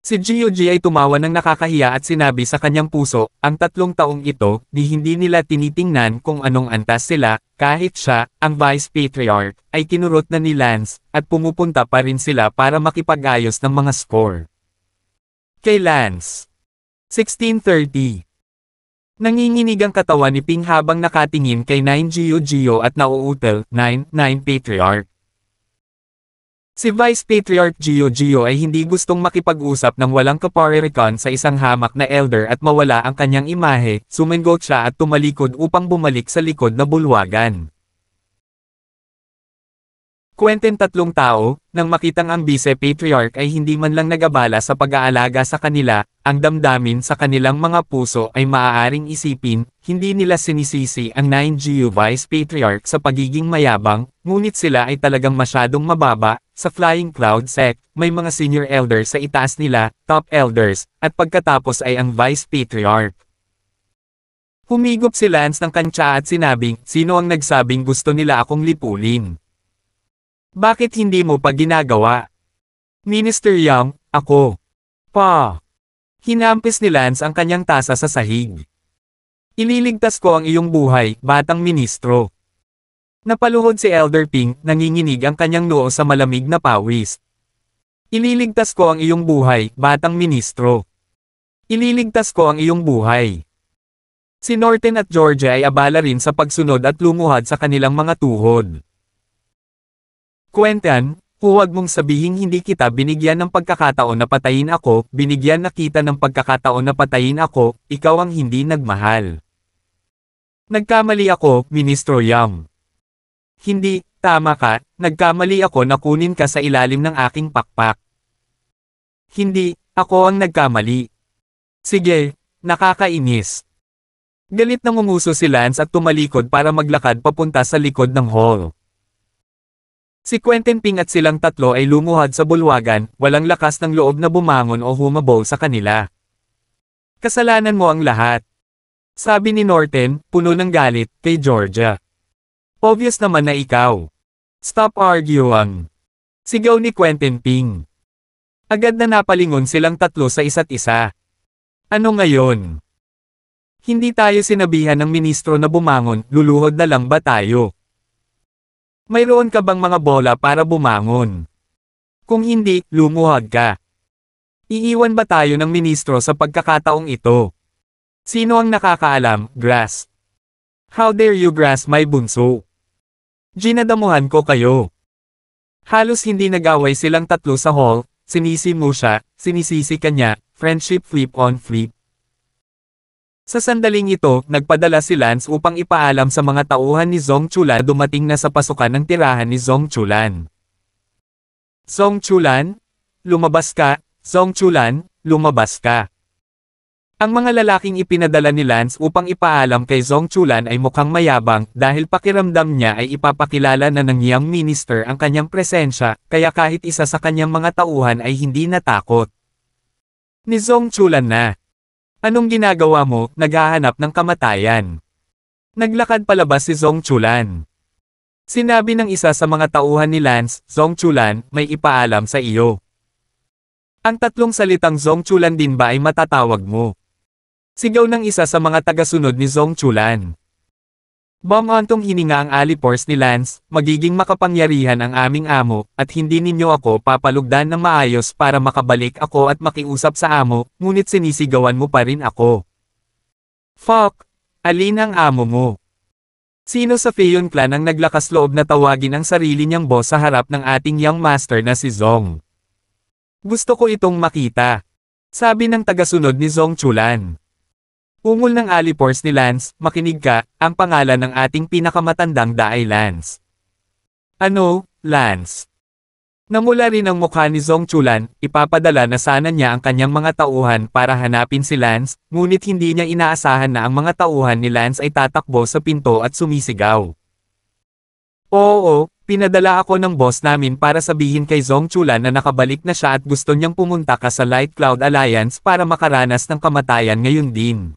Si Jiu ay tumawa ng nakakahiya at sinabi sa kanyang puso, ang 3 taong ito, hindi nila tinitingnan kung anong antas sila, kahit siya, ang Vice Patriarch, ay kinurot na ni Lance, at pumupunta pa rin sila para makipag-ayos ng mga score. Kay Lance. 16:30. Nanginginig ang katawan ni Ping habang nakatingin kay 9 Jiu at nauutal, 9 Patriarch. Si Vice Patriarch Jiu ay hindi gustong makipag-usap ng walang kaparirikan sa isang hamak na elder at mawala ang kanyang imahe, sumingot siya at tumalikod upang bumalik sa likod na bulwagan. Quentin 3 tao, nang makitang ang Vice Patriarch ay hindi man lang nag-abala sa pag-aalaga sa kanila, ang damdamin sa kanilang mga puso ay maaaring isipin, hindi nila sinisisi ang 9 Vice Patriarch sa pagiging mayabang, ngunit sila ay talagang masyadong mababa. Sa Flying Cloud Sect, may mga senior elders sa itaas nila, top elders, at pagkatapos ay ang Vice Patriarch. Humigop si Lance ng kantsa at sinabing, sino ang nagsabing gusto nila akong lipulin? Bakit hindi mo pa ginagawa? Minister Young, ako. Pa. Hinampis ni Lance ang kanyang tasa sa sahig. Ililigtas ko ang iyong buhay, batang ministro. Napaluhod si Elder Ping, nanginginig ang kanyang noo sa malamig na pawis. Ililigtas ko ang iyong buhay, batang ministro. Ililigtas ko ang iyong buhay. Si Norton at Georgia ay abala rin sa pagsunod at lumuhad sa kanilang mga tuhod. Quentin, huwag mong sabihing hindi kita binigyan ng pagkakataon na patayin ako, binigyan na kita ng pagkakataon na patayin ako, ikaw ang hindi nagmahal. Nagkamali ako, Ministro Young. Hindi, tama ka, nagkamali ako na kunin ka sa ilalim ng aking pakpak. Hindi, ako ang nagkamali. Sige, nakakainis. Galit na ngumuso si Lance at tumalikod para maglakad papunta sa likod ng hall. Si Quentin Ping at silang 3 ay lumuhad sa bulwagan, walang lakas ng loob na bumangon o humabol sa kanila. Kasalanan mo ang lahat. Sabi ni Norton, puno ng galit, kay Georgia. Obvious naman na ikaw. Stop arguing. Sigaw ni Quentin Ping. Agad na napalingon silang 3 sa isa't isa. Ano ngayon? Hindi tayo sinabihan ng ministro na bumangon, luluhod na lang ba tayo? Mayroon ka bang mga bola para bumangon? Kung hindi, lumuhod ka. Iiwan ba tayo ng ministro sa pagkakataong ito? Sino ang nakakaalam, Grass? How dare you Grass my bunso? Ginadamuhan ko kayo. Halos hindi nag-away silang 3 sa hall, sinisi mo siya, sinisisi kanya, friendship flip on flip. Sa sandaling ito, nagpadala si Lance upang ipaalam sa mga tauhan ni Zhong Chulan dumating na sa pasukan ng tirahan ni Zhong Chulan. Zhong Chulan? Lumabas ka, Zhong Chulan, lumabas ka. Ang mga lalaking ipinadala ni Lance upang ipaalam kay Zhong Chulan ay mukhang mayabang dahil pakiramdam niya ay ipapakilala na ng Young Minister ang kanyang presensya, kaya kahit isa sa kanyang mga tauhan ay hindi natakot. Ni Zhong Chulan na. Anong ginagawa mo, naghahanap ng kamatayan? Naglakad palabas si Zhong Chulan. Sinabi ng isa sa mga tauhan ni Lance, Zhong Chulan, may ipaalam sa iyo. Ang 3 salitang Zhong Chulan din ba ay matatawag mo? Sigaw ng isa sa mga tagasunod ni Zhong Chulan. Bamantong hininga ang alipors ni Lance, magiging makapangyarihan ang aming amo, at hindi ninyo ako papalugdan ng maayos para makabalik ako at makiusap sa amo, ngunit sinisigawan mo pa rin ako. Fuck! Alin ang amo mo? Sino sa Feon Clan ang naglakas loob na tawagin ang sarili niyang boss sa harap ng ating young master na si Zhong? Gusto ko itong makita. Sabi ng tagasunod ni Zhong Chulan. Ungol ng alipors ni Lance, makinig ka, ang pangalan ng ating pinakamatandang daay Lance. Ano, Lance? Namula rin ang mukha ni Zhong Chulan, ipapadala na sana niya ang kanyang mga tauhan para hanapin si Lance, ngunit hindi niya inaasahan na ang mga tauhan ni Lance ay tatakbo sa pinto at sumisigaw. Oo, Pinadala ako ng boss namin para sabihin kay Zong Chulan na nakabalik na siya at gusto niyang pumunta ka sa Light Cloud Alliance para makaranas ng kamatayan ngayon din.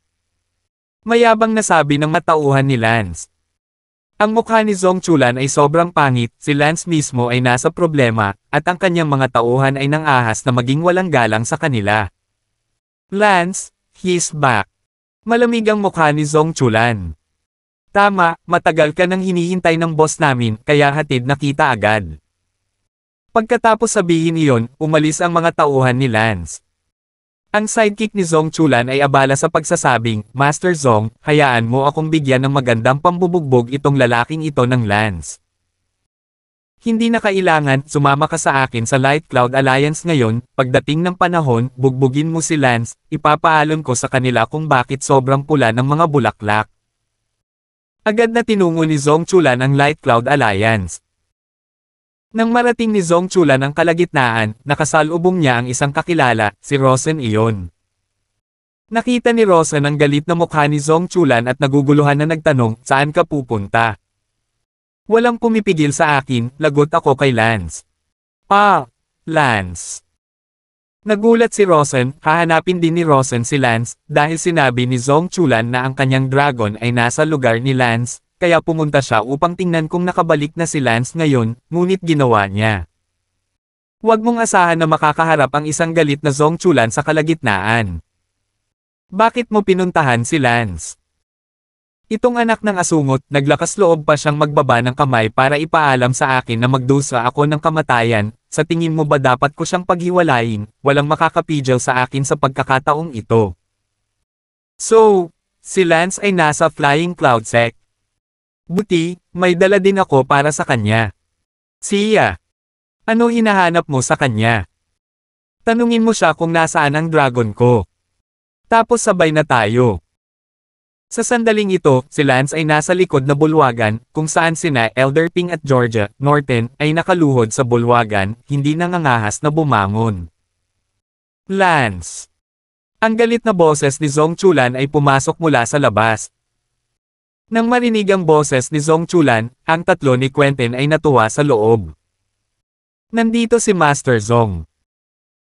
Mayabang na sabi ng matauhan ni Lance. Ang mukha ni Zong Chulan ay sobrang pangit, si Lance mismo ay nasa problema, at ang kanyang mga tauhan ay nang-ahas na maging walang galang sa kanila. Lance, he's back. Malamig ang mukha ni Zong Chulan. Tama, matagal ka nang hinihintay ng boss namin, kaya hatid na kita agad. Pagkatapos sabihin iyon, umalis ang mga tauhan ni Lance. Ang sidekick ni Zong Chulan ay abala sa pagsasabing, Master Zong, hayaan mo akong bigyan ng magandang pambubugbog itong lalaking ito ng Lance. Hindi na kailangan, sumama ka sa akin sa Light Cloud Alliance ngayon, pagdating ng panahon, bugbugin mo si Lance, ipapaalon ko sa kanila kung bakit sobrang pula ng mga bulaklak. Agad na tinungo ni Zong Chulan ang Light Cloud Alliance. Nang marating ni Zong Chulan ang kalagitnaan, nakasalubong niya ang isang kakilala, si Rosen iyon. Nakita ni Rosen ang galit na mukha ni Zong Chulan at naguguluhan na nagtanong, saan ka pupunta? Walang pumipigil sa akin, lagot ako kay Lance. Lance. Nagulat si Rosen, hahanapin din ni Rosen si Lance, dahil sinabi ni Zong Chulan na ang kanyang dragon ay nasa lugar ni Lance, kaya pumunta siya upang tingnan kung nakabalik na si Lance ngayon, ngunit ginawa niya. Huwag mong asahan na makakaharap ang isang galit na Zong Chulan sa kalagitnaan. Bakit mo pinuntahan si Lance? Itong anak ng asungot, naglakas loob pa siyang magbaba ng kamay para ipaalam sa akin na magdusa ako ng kamatayan, sa tingin mo ba dapat ko siyang paghiwalayin, walang makakapigil sa akin sa pagkakataong ito. So, si Lance ay nasa Flying Cloud Sect. Buti, may dala din ako para sa kanya. Siya. Ano hinahanap mo sa kanya? Tanungin mo siya kung nasaan ang dragon ko. Tapos sabay na tayo. Sa sandaling ito, si Lance ay nasa likod na bulwagan, kung saan sina Elder Ping at Georgia Norton ay nakaluhod sa bulwagan, hindi nangangahas na bumangon. Lance! Ang galit na boses ni Zong Chulan ay pumasok mula sa labas. Nang marinig ang boses ni Zong Chulan, ang tatlo ni Quentin ay natuwa sa loob. Nandito si Master Zong.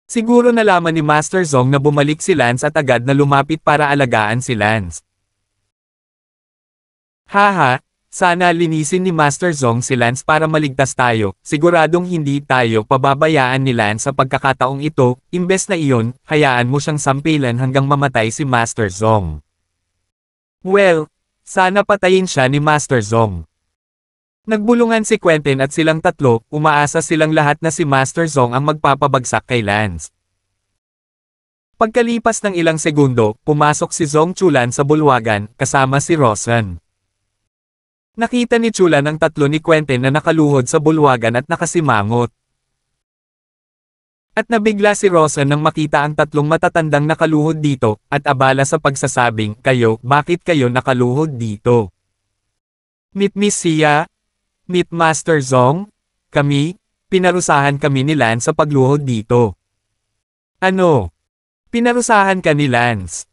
Siguro nalaman ni Master Zong na bumalik si Lance at agad na lumapit para alagaan si Lance. Haha, sana linisin ni Master Zong si Lance para maligtas tayo, siguradong hindi tayo pababayaan ni Lance sa pagkakataong ito, imbes na iyon, hayaan mo siyang sampilan hanggang mamatay si Master Zong. Well, sana patayin siya ni Master Zong. Nagbulungan si Quentin at silang tatlo, umaasa silang lahat na si Master Zong ang magpapabagsak kay Lance. Pagkalipas ng ilang segundo, pumasok si Zong Chulan sa bulwagan, kasama si Rosen. Nakita ni Chulan ang tatlo ni Quentin na nakaluhod sa bulwagan at nakasimangot. At nabigla si Rosen nang makita ang tatlong matatandang nakaluhod dito, at abala sa pagsasabing, bakit kayo nakaluhod dito? Meet Miss Sia? Meet Master Zong? Kami? Pinarusahan kami ni Lance sa pagluhod dito. Ano? Pinarusahan ka ni Lance?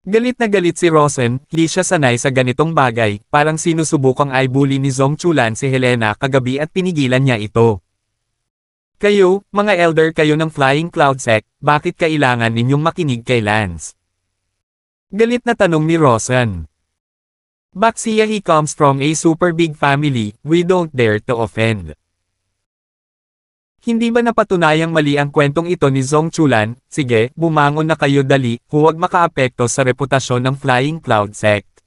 Galit na galit si Rosen, hindi siya sanay sa ganitong bagay, parang sinusubukang i-bully ni Zong Chulan si Helena kagabi at pinigilan niya ito. Kayo, mga elder kayo ng Flying Cloud Sect, bakit kailangan ninyong makinig kay Lance? Galit na tanong ni Rosen. Baxiya he comes from a super big family, we don't dare to offend. Hindi ba napatunayang mali ang kwentong ito ni Zong Chulan? Sige, bumangon na kayo dali, huwag makaapekto sa reputasyon ng Flying Cloud Sect.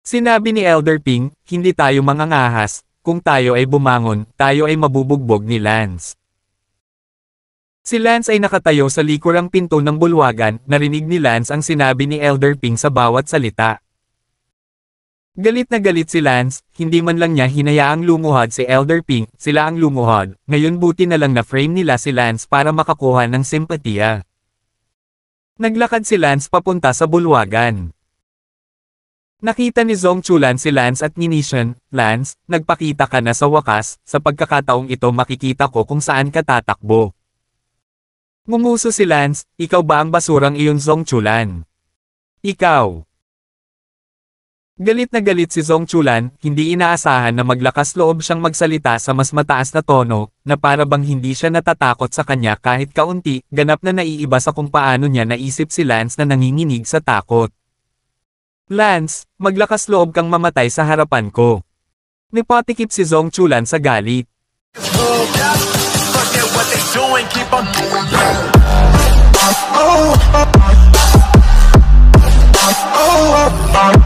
Sinabi ni Elder Ping, hindi tayo mangangahas, kung tayo ay bumangon, tayo ay mabubugbog ni Lance. Si Lance ay nakatayo sa likurang pinto ng bulwagan, narinig ni Lance ang sinabi ni Elder Ping sa bawat salita. Galit na galit si Lance, hindi man lang niya hinayaang lumuhod si Elder Ping, sila ang lumuhod, ngayon buti na lang na frame nila si Lance para makakuha ng simpatiya. Naglakad si Lance papunta sa bulwagan. Nakita ni Zong Chulan si Lance at Nishan, Lance, nagpakita ka na sa wakas, sa pagkakataong ito makikita ko kung saan ka tatakbo. Ngumuso si Lance, ikaw ba ang basurang iyon Zong Chulan? Ikaw. Galit na galit si Zhong Chulan, hindi inaasahan na maglakas loob siyang magsalita sa mas mataas na tono, na para bang hindi siya natatakot sa kanya kahit kaunti, ganap na naiiba sa kung paano niya naisip si Lance na nanginginig sa takot. Lance, maglakas loob kang mamatay sa harapan ko. Nipatikip si Zhong Chulan sa galit. Oh,